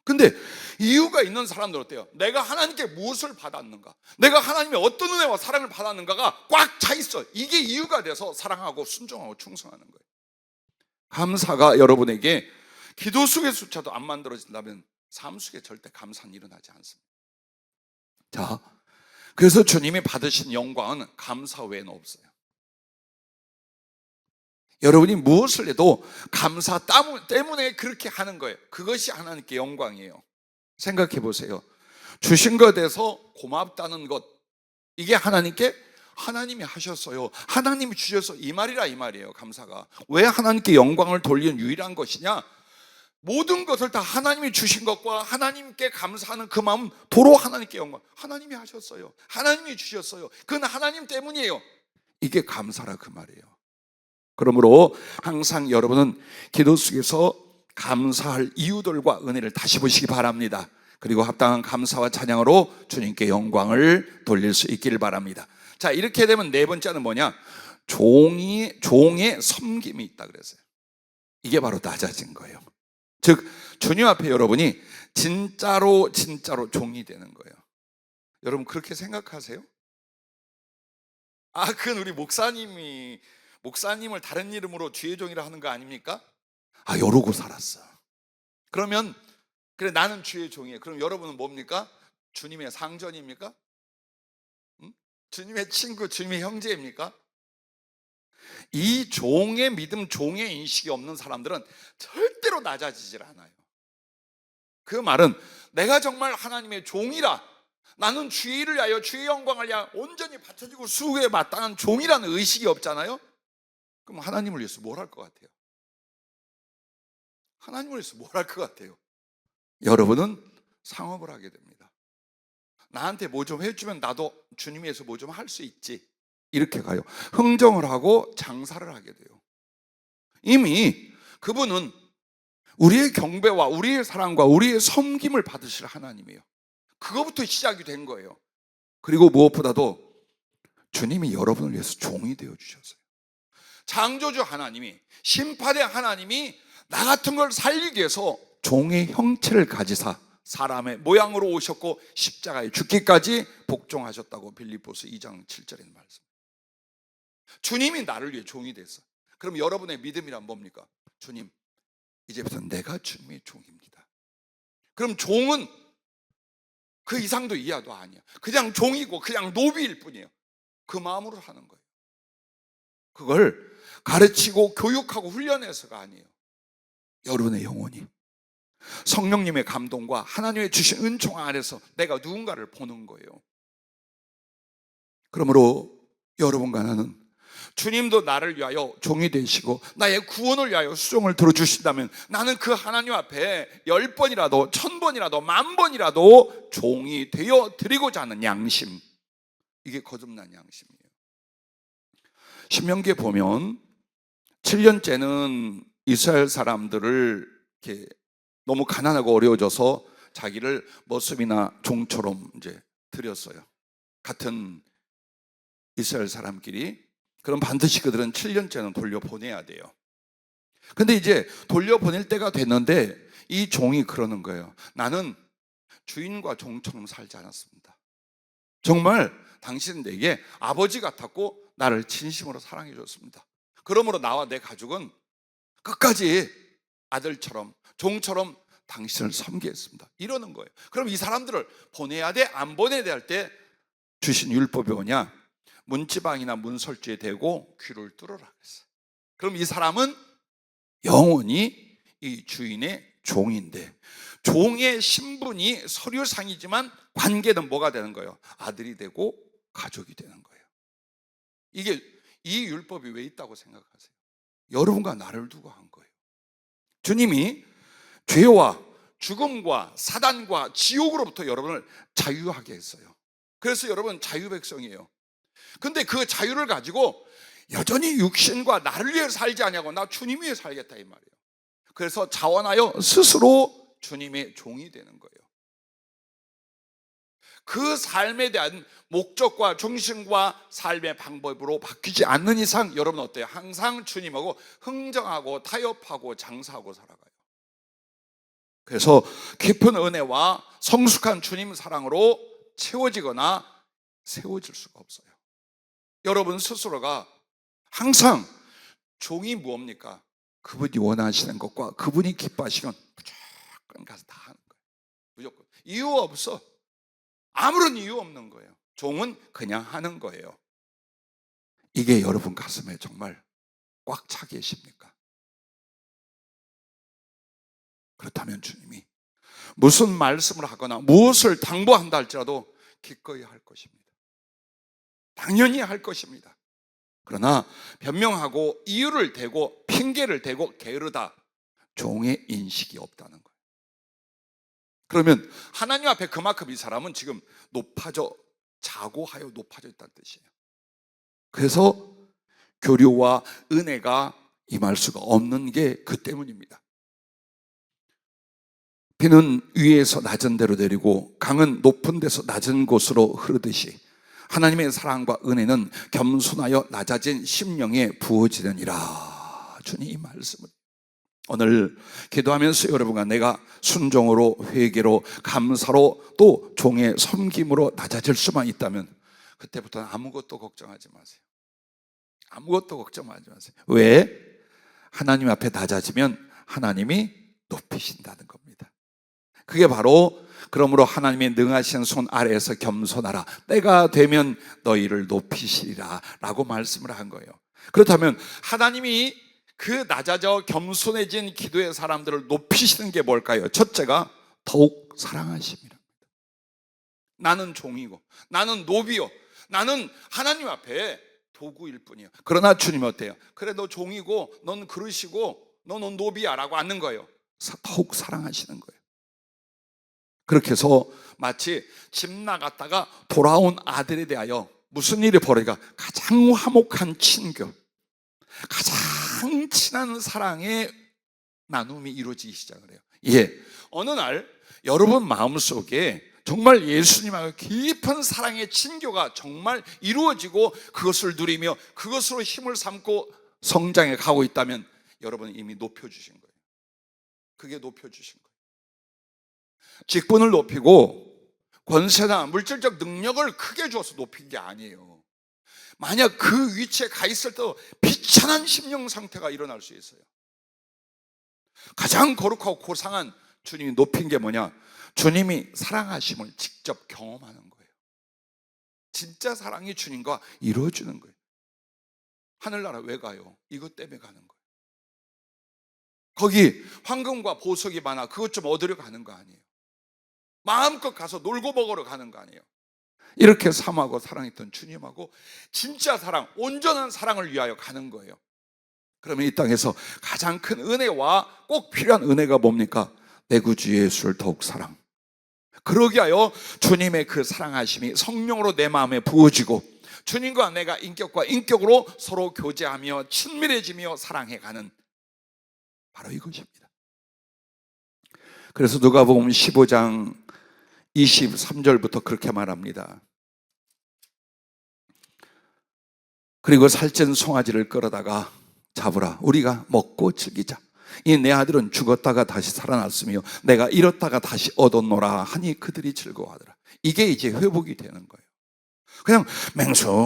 근데 이유가 있는 사람들 어때요? 내가 하나님께 무엇을 받았는가, 내가 하나님의 어떤 은혜와 사랑을 받았는가가 꽉 차 있어. 이게 이유가 돼서 사랑하고 순종하고 충성하는 거예요. 감사가 여러분에게 기도 속의 숫자도 안 만들어진다면 삶 속에 절대 감사는 일어나지 않습니다. 자, 그래서 주님이 받으신 영광은 감사 외에는 없어요. 여러분이 무엇을 해도 감사 때문에 그렇게 하는 거예요. 그것이 하나님께 영광이에요. 생각해 보세요. 주신 것에 대해서 고맙다는 것, 이게 하나님께 하나님이 하셨어요, 하나님이 주셔서 이 말이라 이 말이에요. 감사가 왜 하나님께 영광을 돌리는 유일한 것이냐? 모든 것을 다 하나님이 주신 것과 하나님께 감사하는 그 마음, 도로 하나님께 영광. 하나님이 하셨어요, 하나님이 주셨어요, 그건 하나님 때문이에요. 이게 감사라 그 말이에요. 그러므로 항상 여러분은 기도 속에서 감사할 이유들과 은혜를 다시 보시기 바랍니다. 그리고 합당한 감사와 찬양으로 주님께 영광을 돌릴 수 있기를 바랍니다. 자, 이렇게 되면 네 번째는 뭐냐? 종의 섬김이 있다 그랬어요. 이게 바로 낮아진 거예요. 즉 주님 앞에 여러분이 진짜로 종이 되는 거예요. 여러분 그렇게 생각하세요? 그건 우리 목사님을 다른 이름으로 주의 종이라 하는 거 아닙니까? 이러고 살았어. 그러면 그래, 나는 주의 종이에요. 그럼 여러분은 뭡니까? 주님의 상전입니까? 주님의 친구, 주님의 형제입니까? 이 종의 믿음, 종의 인식이 없는 사람들은 절대로 낮아지질 않아요. 그 말은 내가 정말 하나님의 종이라, 나는 주의 일을 위하여 주의 영광을 위하여 온전히 바쳐지고 수고에 마땅한 종이라는 의식이 없잖아요. 그럼 하나님을 위해서 뭘 할 것 같아요? 하나님을 위해서 뭘 할 것 같아요? 여러분은 상업을 하게 됩니다. 나한테 뭐 좀 해주면 나도 주님 위해서 뭐 좀 할 수 있지, 이렇게 가요. 흥정을 하고 장사를 하게 돼요. 이미 그분은 우리의 경배와 우리의 사랑과 우리의 섬김을 받으실 하나님이에요. 그거부터 시작이 된 거예요. 그리고 무엇보다도 주님이 여러분을 위해서 종이 되어 주셨어요. 창조주 하나님이, 심판의 하나님이 나 같은 걸 살리기 위해서 종의 형체를 가지사 사람의 모양으로 오셨고 십자가에 죽기까지 복종하셨다고 빌립보서 2장 7절에 있는 말씀. 주님이 나를 위해 종이 됐어. 그럼 여러분의 믿음이란 뭡니까? 주님, 이제부터 내가 주님의 종입니다. 그럼 종은 그 이상도 이하도 아니야. 그냥 종이고 그냥 노비일 뿐이에요. 그 마음으로 하는 거예요. 그걸 가르치고 교육하고 훈련해서가 아니에요. 여러분의 영혼이 성령님의 감동과 하나님의 주신 은총 안에서 내가 누군가를 보는 거예요. 그러므로 여러분과 나는, 주님도 나를 위하여 종이 되시고 나의 구원을 위하여 수종을 들어주신다면 나는 그 하나님 앞에 10번이라도 1000번이라도 10,000번이라도 종이 되어 드리고자 하는 양심, 이게 거듭난 양심이에요. 신명기에 보면 7년째는 이스라엘 사람들을 이렇게 너무 가난하고 어려워져서 자기를 머슴이나 종처럼 이제 드렸어요. 같은 이스라엘 사람끼리. 그럼 반드시 그들은 7년째는 돌려보내야 돼요. 근데 이제 돌려보낼 때가 됐는데 이 종이 그러는 거예요. 나는 주인과 종처럼 살지 않았습니다. 정말 당신은 내게 아버지 같았고 나를 진심으로 사랑해 줬습니다. 그러므로 나와 내 가족은 끝까지 아들처럼 종처럼 당신을 섬기겠습니다, 이러는 거예요. 그럼 이 사람들을 보내야 돼 안 보내야 돼 할 때 주신 율법이 뭐냐? 문지방이나 문설주에 대고 귀를 뚫으라 그랬어요. 그럼 이 사람은 영원히 이 주인의 종인데, 종의 신분이 서류상이지만 관계는 뭐가 되는 거예요? 아들이 되고 가족이 되는 거예요. 이 율법이 왜 있다고 생각하세요? 여러분과 나를 두고 한 거예요. 주님이 죄와 죽음과 사단과 지옥으로부터 여러분을 자유하게 했어요. 그래서 여러분 자유백성이에요. 근데 그 자유를 가지고 여전히 육신과 나를 위해 살지 않냐고, 나 주님 위해 살겠다 이 말이에요. 그래서 자원하여 스스로 주님의 종이 되는 거예요. 그 삶에 대한 목적과 중심과 삶의 방법으로 바뀌지 않는 이상 여러분 어때요? 항상 주님하고 흥정하고 타협하고 장사하고 살아가요. 그래서 깊은 은혜와 성숙한 주님 사랑으로 채워지거나 세워질 수가 없어요. 여러분 스스로가 항상 종이 뭡니까? 그분이 원하시는 것과 그분이 기뻐하시면 무조건 가서 다 하는 거예요. 무조건. 이유 없어. 아무런 이유 없는 거예요. 종은 그냥 하는 거예요. 이게 여러분 가슴에 정말 꽉 차 계십니까? 그렇다면 주님이 무슨 말씀을 하거나 무엇을 당부한다 할지라도 기꺼이 할 것입니다. 당연히 할 것입니다. 그러나 변명하고 이유를 대고 핑계를 대고 게으르다, 종의 인식이 없다는 거예요. 그러면 하나님 앞에 그만큼 이 사람은 지금 높아져, 자고하여 높아져 있다는 뜻이에요. 그래서 교류와 은혜가 임할 수가 없는 게 그 때문입니다. 비는 위에서 낮은 데로 내리고 강은 높은 데서 낮은 곳으로 흐르듯이 하나님의 사랑과 은혜는 겸손하여 낮아진 심령에 부어지느니라. 주님 이 말씀을 오늘 기도하면서 여러분과 내가 순종으로, 회개로, 감사로, 또 종의 섬김으로 낮아질 수만 있다면 그때부터는 아무것도 걱정하지 마세요. 아무것도 걱정하지 마세요. 왜? 하나님 앞에 낮아지면 하나님이 높이신다는 겁니다. 그게 바로 그러므로 하나님의 능하신 손 아래에서 겸손하라. 때가 되면 너희를 높이시리라 라고 말씀을 한 거예요. 그렇다면 하나님이 그 낮아져 겸손해진 기도의 사람들을 높이시는 게 뭘까요? 첫째가 더욱 사랑하심이랍니다. 나는 종이고 나는 노비요, 나는 하나님 앞에 도구일 뿐이에요. 그러나 주님은 어때요? 그래 너 종이고 넌 그릇이고 너는 노비야 라고 않는 거예요. 더욱 사랑하시는 거예요. 그렇게 해서 마치 집 나갔다가 돌아온 아들에 대하여 무슨 일이 벌어지까 가장 화목한 친교, 가장 친한 사랑의 나눔이 이루어지기 시작을 해요. 예, 어느 날 여러분 마음속에 정말 예수님하고 깊은 사랑의 친교가 정말 이루어지고 그것을 누리며 그것으로 힘을 삼고 성장해 가고 있다면 여러분은 이미 높여주신 거예요. 그게 높여주신 거예요. 직분을 높이고 권세나 물질적 능력을 크게 줘서 높인 게 아니에요. 만약 그 위치에 가 있을 때 비천한 심령 상태가 일어날 수 있어요. 가장 거룩하고 고상한 주님이 높인 게 뭐냐? 주님이 사랑하심을 직접 경험하는 거예요. 진짜 사랑이 주님과 이루어지는 거예요. 하늘나라 왜 가요? 이것 때문에 가는 거예요. 거기 황금과 보석이 많아 그것 좀 얻으려 가는 거 아니에요. 마음껏 가서 놀고 먹으러 가는 거 아니에요. 이렇게 사모하고 사랑했던 주님하고 진짜 사랑, 온전한 사랑을 위하여 가는 거예요. 그러면 이 땅에서 가장 큰 은혜와 꼭 필요한 은혜가 뭡니까? 내 구주 예수를 더욱 사랑. 그러기 하여 주님의 그 사랑하심이 성령으로 내 마음에 부어지고 주님과 내가 인격과 인격으로 서로 교제하며 친밀해지며 사랑해가는 바로 이것입니다. 그래서 누가복음 15장 23절부터 그렇게 말합니다. 그리고 살찐 송아지를 끌어다가 잡으라. 우리가 먹고 즐기자. 이 내 아들은 죽었다가 다시 살아났으며 내가 잃었다가 다시 얻었노라 하니 그들이 즐거워하더라. 이게 이제 회복이 되는 거예요. 그냥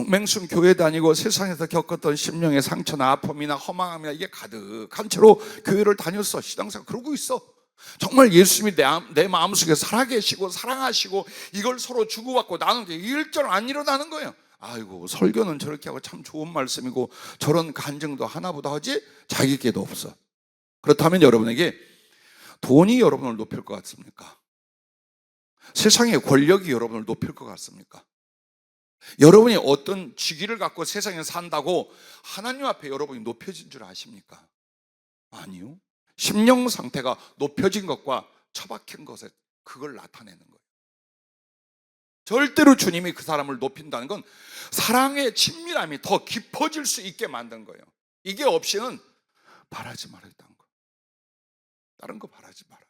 맹숭 교회 다니고 세상에서 겪었던 심령의 상처나 아픔이나 허망함이나 이게 가득한 채로 교회를 다녔어. 신앙생활 그러고 있어. 정말 예수님이 내 마음속에 살아계시고 사랑하시고 이걸 서로 주고받고 나누는 게 일절 안 일어나는 거예요. 아이고, 설교는 저렇게 하고 참 좋은 말씀이고 저런 간증도 하나보다 하지 자기께도 없어. 그렇다면 여러분에게 돈이 여러분을 높일 것 같습니까? 세상의 권력이 여러분을 높일 것 같습니까? 여러분이 어떤 직위를 갖고 세상에 산다고 하나님 앞에 여러분이 높여진 줄 아십니까? 아니요. 심령 상태가 높여진 것과 처박힌 것에 그걸 나타내는 거예요. 절대로 주님이 그 사람을 높인다는 건 사랑의 친밀함이 더 깊어질 수 있게 만든 거예요. 이게 없이는 바라지 말았다는 거. 다른 거 바라지 말아요.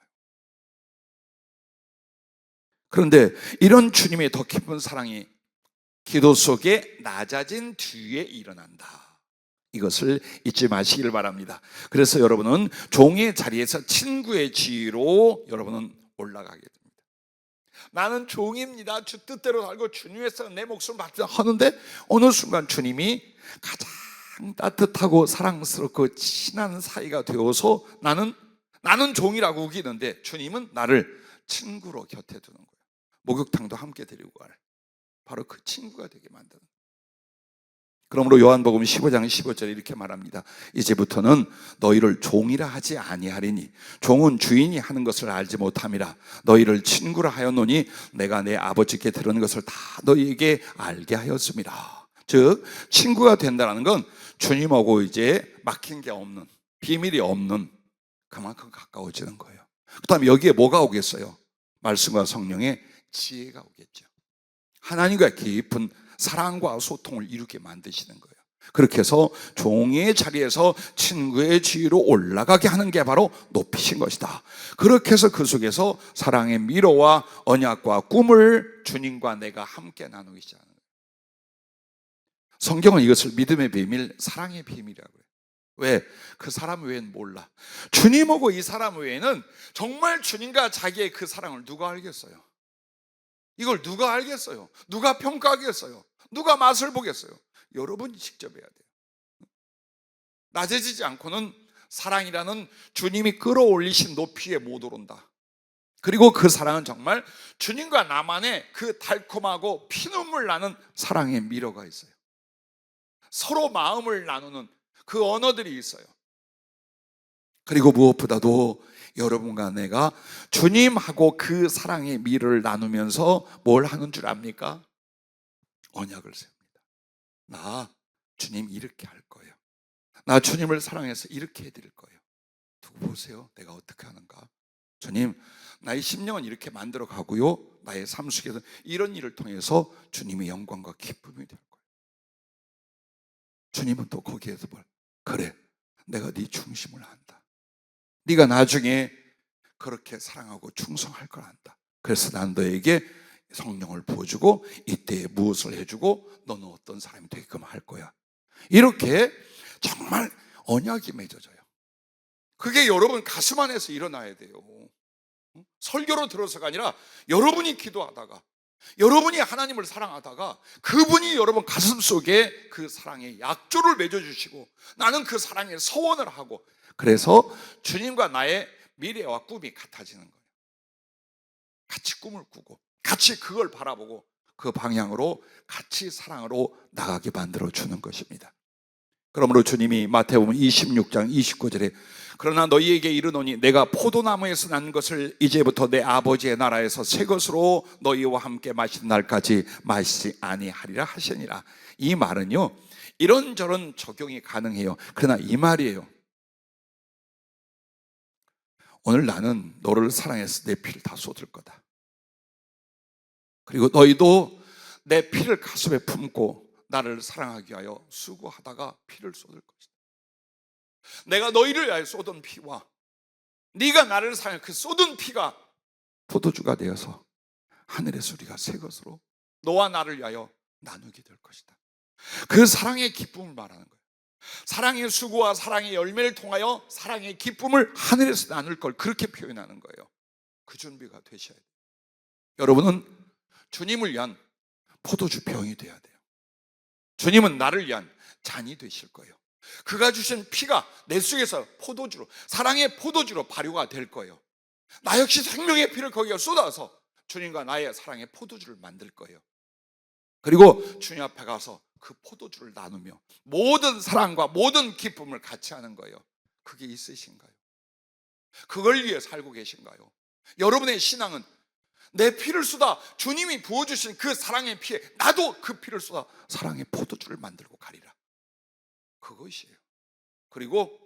그런데 이런 주님의 더 깊은 사랑이 기도 속에 낮아진 뒤에 일어난다. 이것을 잊지 마시길 바랍니다. 그래서 여러분은 종의 자리에서 친구의 지위로 여러분은 올라가게 됩니다. 나는 종입니다. 주 뜻대로 살고 주님에서 내 목숨을 바치자 하는데 어느 순간 주님이 가장 따뜻하고 사랑스럽고 친한 사이가 되어서 나는 종이라고 우기는데 주님은 나를 친구로 곁에 두는 거예요. 목욕탕도 함께 데리고 가래. 바로 그 친구가 되게 만드는. 그러므로 요한복음 15장 15절에 이렇게 말합니다. 이제부터는 너희를 종이라 하지 아니하리니 종은 주인이 하는 것을 알지 못함이라. 너희를 친구라 하였노니 내가 내 아버지께 들은 것을 다 너희에게 알게 하였습니다. 즉 친구가 된다는 건 주님하고 이제 막힌 게 없는, 비밀이 없는, 그만큼 가까워지는 거예요. 그 다음에 여기에 뭐가 오겠어요? 말씀과 성령의 지혜가 오겠죠. 하나님과 깊은 사랑과 소통을 이루게 만드시는 거예요. 그렇게 해서 종의 자리에서 친구의 지위로 올라가게 하는 게 바로 높이신 것이다. 그렇게 해서 그 속에서 사랑의 미로와 언약과 꿈을 주님과 내가 함께 나누기 시작하는 거예요. 성경은 이것을 믿음의 비밀, 사랑의 비밀이라고 해요. 왜? 그 사람 외에는 몰라. 주님하고 이 사람 외에는 정말 주님과 자기의 그 사랑을 누가 알겠어요? 이걸 누가 알겠어요? 누가 평가하겠어요? 누가 맛을 보겠어요? 여러분이 직접 해야 돼요. 낮아지지 않고는 사랑이라는 주님이 끌어올리신 높이에 못 오른다. 그리고 그 사랑은 정말 주님과 나만의 그 달콤하고 피눈물 나는 사랑의 미로가 있어요. 서로 마음을 나누는 그 언어들이 있어요. 그리고 무엇보다도 여러분과 내가 주님하고 그 사랑의 미를 나누면서 뭘 하는 줄 압니까? 언약을 세웁니다. 나 주님 이렇게 할 거예요. 나 주님을 사랑해서 이렇게 해드릴 거예요. 두고 보세요. 내가 어떻게 하는가? 주님, 나의 심령은 이렇게 만들어 가고요. 나의 삶 속에서 이런 일을 통해서 주님의 영광과 기쁨이 될 거예요. 주님은 또 거기에서 그래, 내가 네 중심을 안다. 네가 나중에 그렇게 사랑하고 충성할 걸 안다. 그래서 난 너에게 성령을 부어주고 이때에 무엇을 해주고 너는 어떤 사람이 되게끔 할 거야. 이렇게 정말 언약이 맺어져요. 그게 여러분 가슴 안에서 일어나야 돼요. 설교로 들어서가 아니라 여러분이 기도하다가 여러분이 하나님을 사랑하다가 그분이 여러분 가슴 속에 그 사랑의 약조를 맺어주시고 나는 그 사랑에 서원을 하고 그래서 주님과 나의 미래와 꿈이 같아지는 거예요. 같이 꿈을 꾸고 같이 그걸 바라보고 그 방향으로 같이 사랑으로 나가게 만들어주는 것입니다. 그러므로 주님이 마태복음 26장 29절에 그러나 너희에게 이르노니 내가 포도나무에서 난 것을 이제부터 내 아버지의 나라에서 새 것으로 너희와 함께 마시는 날까지 마시지 아니하리라 하시니라. 이 말은요 이런저런 적용이 가능해요. 그러나 이 말이에요. 오늘 나는 너를 사랑해서 내 피를 다 쏟을 거다. 그리고 너희도 내 피를 가슴에 품고 나를 사랑하기 위하여 수고하다가 피를 쏟을 것이다. 내가 너희를 위하여 쏟은 피와 네가 나를 사랑해 그 쏟은 피가 포도주가 되어서 하늘에서 우리가 새 것으로 너와 나를 위하여 나누게 될 것이다. 그 사랑의 기쁨을 말하는 거예요. 사랑의 수고와 사랑의 열매를 통하여 사랑의 기쁨을 하늘에서 나눌 걸 그렇게 표현하는 거예요. 그 준비가 되셔야 돼요. 여러분은 주님을 위한 포도주 병이 돼야 돼요. 주님은 나를 위한 잔이 되실 거예요. 그가 주신 피가 내 속에서 포도주로 사랑의 포도주로 발효가 될 거예요. 나 역시 생명의 피를 거기에 쏟아서 주님과 나의 사랑의 포도주를 만들 거예요. 그리고 주님 앞에 가서 그 포도주를 나누며 모든 사랑과 모든 기쁨을 같이 하는 거예요. 그게 있으신가요? 그걸 위해 살고 계신가요? 여러분의 신앙은 내 피를 쏟아 주님이 부어주신 그 사랑의 피에 나도 그 피를 쏟아 사랑의 포도주를 만들고 가리라. 그것이에요. 그리고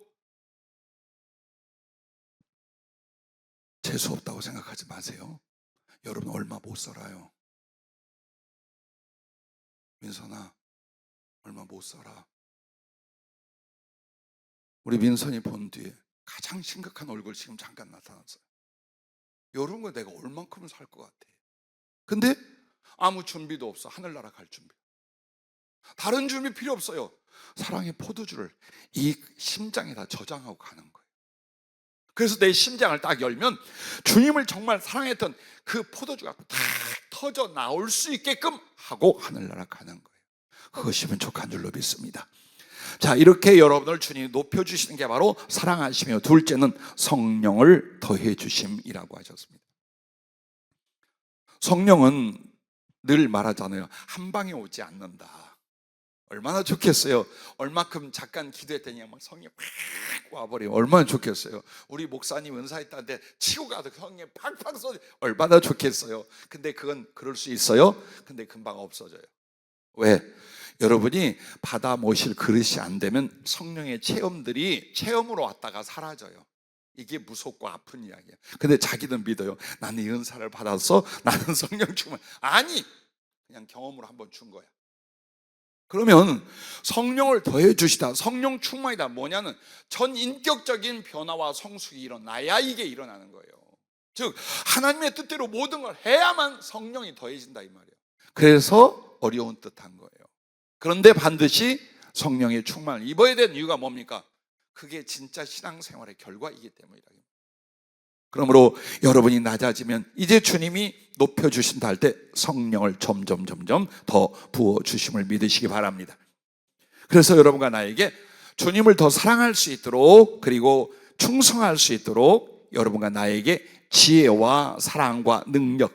재수 없다고 생각하지 마세요. 여러분 얼마 못 살아요. 민선아, 얼마 못 살아. 우리 민선이 본 뒤에 가장 심각한 얼굴 지금 잠깐 나타났어요. 이런 거 내가 얼만큼 살 것 같아. 근데 아무 준비도 없어. 하늘나라 갈 준비. 다른 준비 필요 없어요. 사랑의 포도주를 이 심장에다 저장하고 가는 거예요. 그래서 내 심장을 딱 열면 주님을 정말 사랑했던 그 포도주가 탁 터져 나올 수 있게끔 하고 하늘나라 가는 거예요. 그것이 만족한 줄로 믿습니다. 자, 이렇게 여러분을 주님이 높여주시는 게 바로 사랑하시며, 둘째는 성령을 더해 주심이라고 하셨습니다. 성령은 늘 말하잖아요. 한 방에 오지 않는다. 얼마나 좋겠어요. 얼마큼 잠깐 기도했더니 막 성령이 팍 와버리면 얼마나 좋겠어요. 우리 목사님 은사했다는데 치고 가도 성령이 팍팍 쏘지 얼마나 좋겠어요. 근데 그건 그럴 수 있어요. 근데 금방 없어져요. 왜? 여러분이 받아 모실 그릇이 안 되면 성령의 체험들이 체험으로 왔다가 사라져요. 이게 무섭고 아픈 이야기야. 근데 자기는 믿어요. 나는 이 은사를 받아서 나는 성령 충만. 아니, 그냥 경험으로 한번 준 거야. 그러면 성령을 더해 주시다, 성령 충만이다 뭐냐는 전인격적인 변화와 성숙이 일어나야 이게 일어나는 거예요. 즉 하나님의 뜻대로 모든 걸 해야만 성령이 더해진다 이 말이에요. 그래서 어려운 뜻한 거예요. 그런데 반드시 성령의 충만을 입어야 되는 이유가 뭡니까? 그게 진짜 신앙생활의 결과이기 때문이다. 그러므로 여러분이 낮아지면 이제 주님이 높여주신다 할 때 성령을 점점 더 부어주심을 믿으시기 바랍니다. 그래서 여러분과 나에게 주님을 더 사랑할 수 있도록, 그리고 충성할 수 있도록 여러분과 나에게 지혜와 사랑과 능력,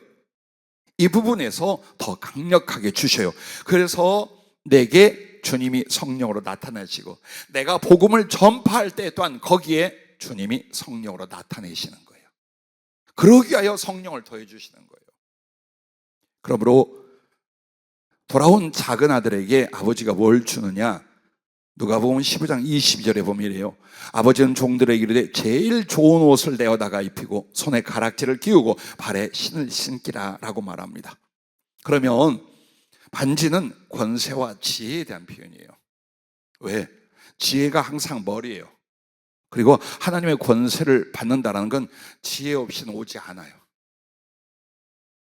이 부분에서 더 강력하게 주셔요. 그래서 내게 주님이 성령으로 나타나시고, 내가 복음을 전파할 때 또한 거기에 주님이 성령으로 나타내시는 거예요. 그러기 위하여 성령을 더해 주시는 거예요. 그러므로 돌아온 작은 아들에게 아버지가 뭘 주느냐? 누가복음 15장 22절에 보면 이래요. 아버지는 종들에게 이르되 제일 좋은 옷을 내어다가 입히고 손에 가락지를 끼우고 발에 신을 신기라 라고 말합니다. 그러면 반지는 권세와 지혜에 대한 표현이에요. 왜? 지혜가 항상 머리예요. 그리고 하나님의 권세를 받는다는 건 지혜 없이는 오지 않아요.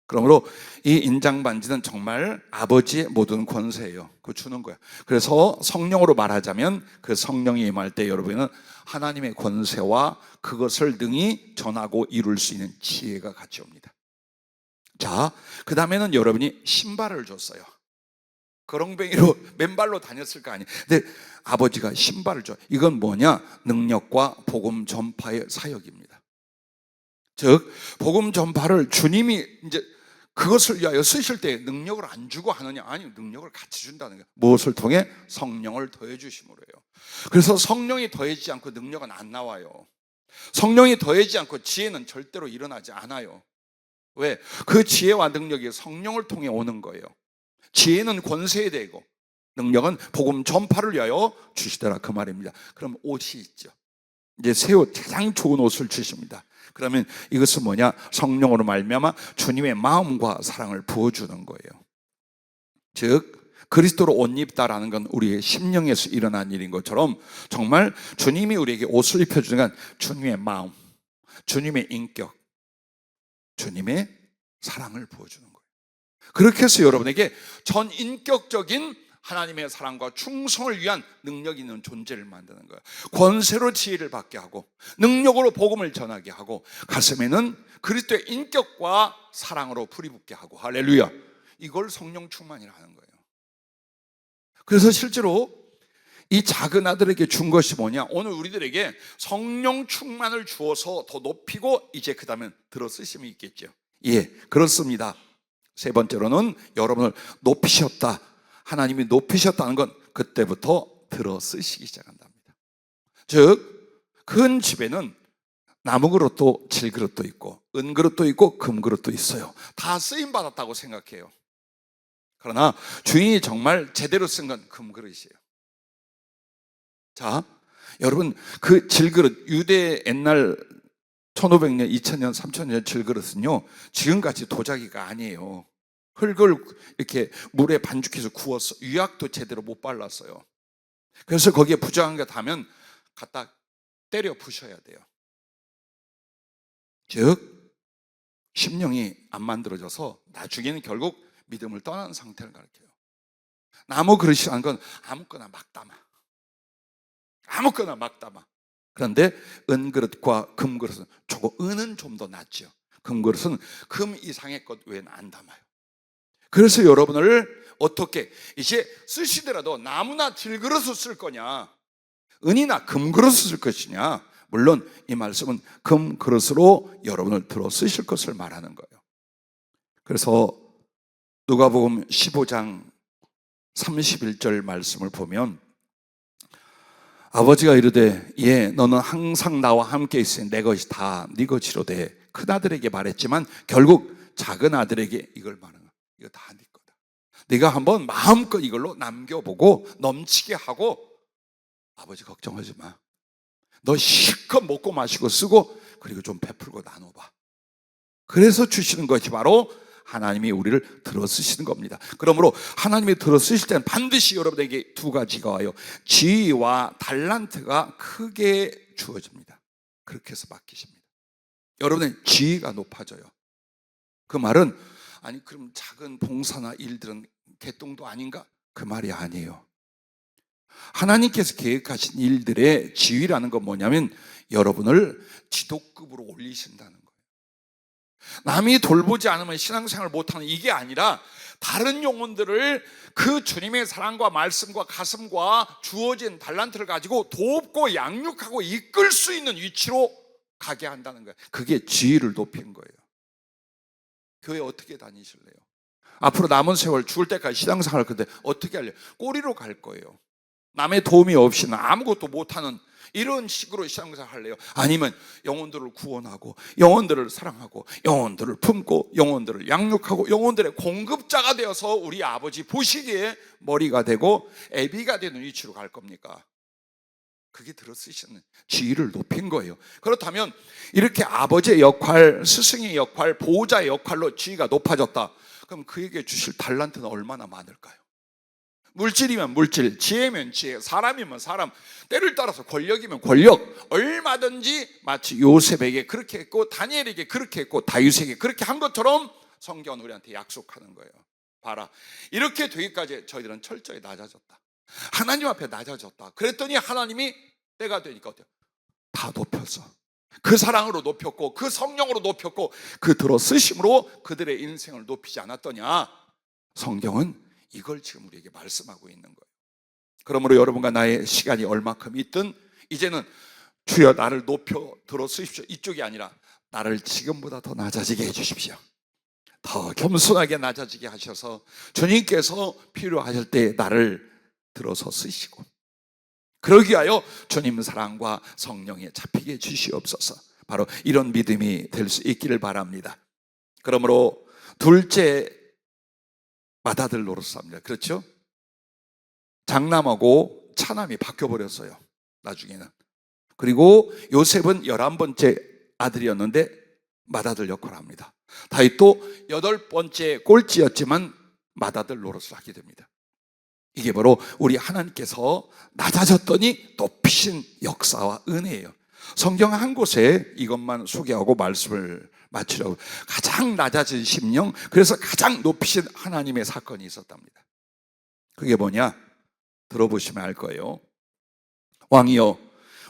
그러므로 이 인장 반지는 정말 아버지의 모든 권세예요. 그거 주는 거야. 그래서 성령으로 말하자면 그 성령이 임할 때 여러분은 하나님의 권세와 그것을 능히 전하고 이룰 수 있는 지혜가 같이 옵니다. 자, 그 다음에는 여러분이 신발을 줬어요. 거렁뱅이로 맨발로 다녔을 거 아니에요. 근데 아버지가 신발을 줘. 이건 뭐냐? 능력과 복음 전파의 사역입니다. 즉 복음 전파를 주님이 이제 그것을 위하여 쓰실 때 능력을 안 주고 하느냐? 아니, 능력을 같이 준다는 거예요. 무엇을 통해? 성령을 더해 주심으로요. 그래서 성령이 더해지지 않고 능력은 안 나와요. 성령이 더해지지 않고 지혜는 절대로 일어나지 않아요. 왜? 그 지혜와 능력이 성령을 통해 오는 거예요. 지혜는 권세에 대고 능력은 복음 전파를 위하여 주시더라, 그 말입니다. 그럼 옷이 있죠. 이제 새 옷, 가장 좋은 옷을 주십니다. 그러면 이것은 뭐냐? 성령으로 말미암아 주님의 마음과 사랑을 부어주는 거예요. 즉 그리스도로 옷 입다라는 건 우리의 심령에서 일어난 일인 것처럼 정말 주님이 우리에게 옷을 입혀주는 건 주님의 마음, 주님의 인격, 주님의 사랑을 부어주는 거예요. 그렇게 해서 여러분에게 전인격적인 하나님의 사랑과 충성을 위한 능력 있는 존재를 만드는 거예요. 권세로 지혜를 받게 하고 능력으로 복음을 전하게 하고 가슴에는 그리스도의 인격과 사랑으로 불이 붙게 하고, 할렐루야. 이걸 성령 충만이라 하는 거예요. 그래서 실제로 이 작은 아들에게 준 것이 뭐냐? 오늘 우리들에게 성령 충만을 주어서 더 높이고 이제 그 다음에 들어 쓰심이 있겠죠. 예, 그렇습니다. 세 번째로는 여러분을 높이셨다. 하나님이 높이셨다는 건 그때부터 들어 쓰시기 시작한답니다. 즉, 큰 집에는 나무 그릇도 질 그릇도 있고 은 그릇도 있고 금 그릇도 있어요. 다 쓰임 받았다고 생각해요. 그러나 주인이 정말 제대로 쓴 건 금 그릇이에요. 자, 여러분, 그 질그릇, 유대 옛날 1500년, 2000년, 3000년 질그릇은요, 지금같이 도자기가 아니에요. 흙을 이렇게 물에 반죽해서 구웠어. 유약도 제대로 못 발랐어요. 그래서 거기에 부정한 것 하면 갖다 때려 부셔야 돼요. 즉, 심령이 안 만들어져서 나중에는 결국 믿음을 떠나는 상태를 가리켜요. 나무 그릇이라는 건 아무거나 막 담아. 아무거나 막 담아. 그런데 은그릇과 금그릇은 은은 좀 더 낫죠. 금그릇은 금 이상의 것 외에는 안 담아요. 그래서 여러분을 어떻게 이제 쓰시더라도 나무나 질그릇을 쓸 거냐, 은이나 금그릇을 쓸 것이냐, 물론 이 말씀은 금그릇으로 여러분을 들어 쓰실 것을 말하는 거예요. 그래서 누가복음 15장 31절 말씀을 보면 아버지가 이르되 예 너는 항상 나와 함께 있으니 내 것이 다 네 것이로되 큰아들에게 말했지만 결국 작은 아들에게 이걸 말하는 거야. 이거 다 네 거다. 네가 한번 마음껏 이걸로 남겨보고 넘치게 하고 아버지 걱정하지 마. 너 실컷 먹고 마시고 쓰고 그리고 좀 베풀고 나눠봐. 그래서 주시는 것이 바로 하나님이 우리를 들어 쓰시는 겁니다. 그러므로 하나님이 들어 쓰실 때는 반드시 여러분에게 두 가지가 와요. 지위와 달란트가 크게 주어집니다. 그렇게 해서 맡기십니다. 여러분의 지위가 높아져요. 그 말은 아니 그럼 작은 봉사나 일들은 개똥도 아닌가? 그 말이 아니에요. 하나님께서 계획하신 일들의 지위라는 건 뭐냐면 여러분을 지도급으로 올리신다는 거예요. 남이 돌보지 않으면 신앙생활을 못하는 이게 아니라 다른 영혼들을 그 주님의 사랑과 말씀과 가슴과 주어진 달란트를 가지고 돕고 양육하고 이끌 수 있는 위치로 가게 한다는 거예요. 그게 지위를 높인 거예요. 교회 어떻게 다니실래요? 앞으로 남은 세월 죽을 때까지 신앙생활 할 건데 어떻게 할래요? 꼬리로 갈 거예요. 남의 도움이 없이는 아무것도 못하는 이런 식으로 신앙생활 할래요? 아니면 영혼들을 구원하고 영혼들을 사랑하고 영혼들을 품고 영혼들을 양육하고 영혼들의 공급자가 되어서 우리 아버지 보시기에 머리가 되고 애비가 되는 위치로 갈 겁니까? 그게 들어쓰시는 지위를 높인 거예요. 그렇다면 이렇게 아버지의 역할, 스승의 역할, 보호자의 역할로 지위가 높아졌다. 그럼 그에게 주실 달란트는 얼마나 많을까요? 물질이면 물질, 지혜면 지혜, 사람이면 사람, 때를 따라서 권력이면 권력, 얼마든지 마치 요셉에게 그렇게 했고 다니엘에게 그렇게 했고 다윗에게 그렇게 한 것처럼 성경은 우리한테 약속하는 거예요. 봐라, 이렇게 되기까지 저희들은 철저히 낮아졌다. 하나님 앞에 낮아졌다. 그랬더니 하나님이 때가 되니까 어때요? 다 높였어. 그 사랑으로 높였고 그 성령으로 높였고 그 들어 쓰심으로 그들의 인생을 높이지 않았더냐? 성경은 이걸 지금 우리에게 말씀하고 있는 거예요. 그러므로 여러분과 나의 시간이 얼마큼 있든 이제는 주여 나를 높여 들어 쓰십시오. 이쪽이 아니라 나를 지금보다 더 낮아지게 해주십시오. 더 겸손하게 낮아지게 하셔서 주님께서 필요하실 때 나를 들어서 쓰시고 그러기 위하여 주님 사랑과 성령에 잡히게 해주시옵소서. 바로 이런 믿음이 될 수 있기를 바랍니다. 그러므로 둘째 맏아들 노릇을 합니다. 그렇죠? 장남하고 차남이 바뀌어버렸어요. 나중에는. 그리고 요셉은 11번째 아들이었는데 맏아들 역할을 합니다. 다윗도 8번째 꼴찌였지만 맏아들 노릇을 하게 됩니다. 이게 바로 우리 하나님께서 낮아졌더니 높이신 역사와 은혜예요. 성경 한 곳에 이것만 소개하고 말씀을 마치려고 가장 낮아진 심령, 그래서 가장 높이신 하나님의 사건이 있었답니다. 그게 뭐냐? 들어보시면 알 거예요. 왕이여,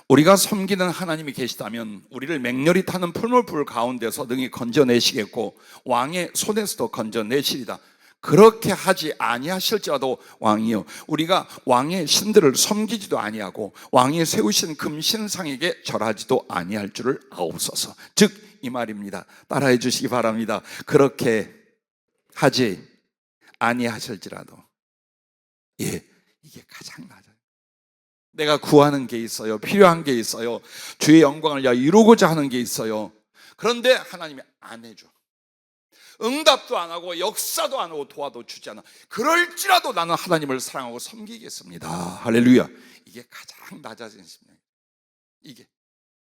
우리가 섬기는 하나님이 계시다면 우리를 맹렬히 타는 풀물불 가운데서 능히 건져내시겠고 왕의 손에서도 건져내시리다. 그렇게 하지 아니하실지라도 왕이여, 우리가 왕의 신들을 섬기지도 아니하고 왕이 세우신 금신상에게 절하지도 아니할 줄을 아옵소서. 즉 이 말입니다. 따라해 주시기 바랍니다. 그렇게 하지 아니하실지라도, 예, 이게 가장 낮아요. 내가 구하는 게 있어요. 필요한 게 있어요. 주의 영광을 위하여 이루고자 하는 게 있어요. 그런데 하나님이 안 해줘. 응답도 안 하고 역사도 안 하고 도와도 주지 않아. 그럴지라도 나는 하나님을 사랑하고 섬기겠습니다. 할렐루야. 이게 가장 낮아진 심령.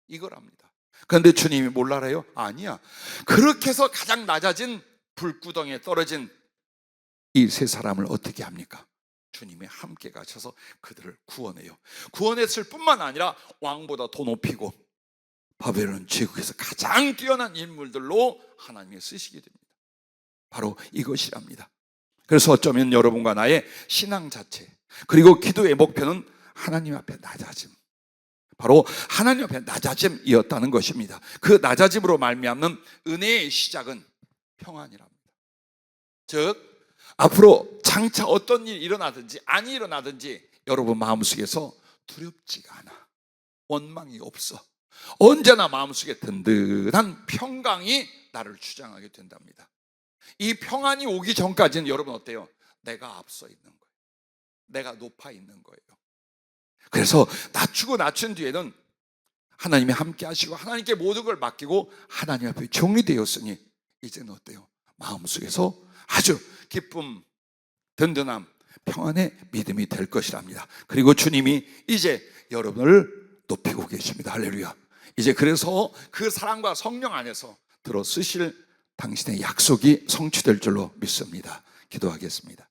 이거랍니다. 그런데 주님이 몰라래요? 아니야. 그렇게 해서 가장 낮아진 불구덩이에 떨어진 이 세 사람을 어떻게 합니까? 주님이 함께 가셔서 그들을 구원해요. 구원했을 뿐만 아니라 왕보다 더 높이고 바벨론 제국에서 가장 뛰어난 인물들로 하나님이 쓰시게 됩니다. 바로 이것이랍니다. 그래서 어쩌면 여러분과 나의 신앙 자체, 그리고 기도의 목표는 하나님 앞에 낮아짐, 바로 하나님 앞에 낮아짐이었다는 것입니다. 그 낮아짐으로 말미암는 은혜의 시작은 평안이랍니다. 즉 앞으로 장차 어떤 일이 일어나든지 아니 일어나든지 여러분 마음속에서 두렵지가 않아. 원망이 없어. 언제나 마음속에 든든한 평강이 나를 주장하게 된답니다. 이 평안이 오기 전까지는 여러분 어때요? 내가 앞서 있는 거예요. 내가 높아 있는 거예요. 그래서 낮추고 낮춘 뒤에는 하나님이 함께 하시고 하나님께 모든 걸 맡기고 하나님 앞에 종이 되었으니 이제는 어때요? 마음속에서 아주 기쁨, 든든함, 평안의 믿음이 될 것이랍니다. 그리고 주님이 이제 여러분을 높이고 계십니다. 할렐루야. 이제 그래서 그 사랑과 성령 안에서 들어 쓰실 당신의 약속이 성취될 줄로 믿습니다. 기도하겠습니다.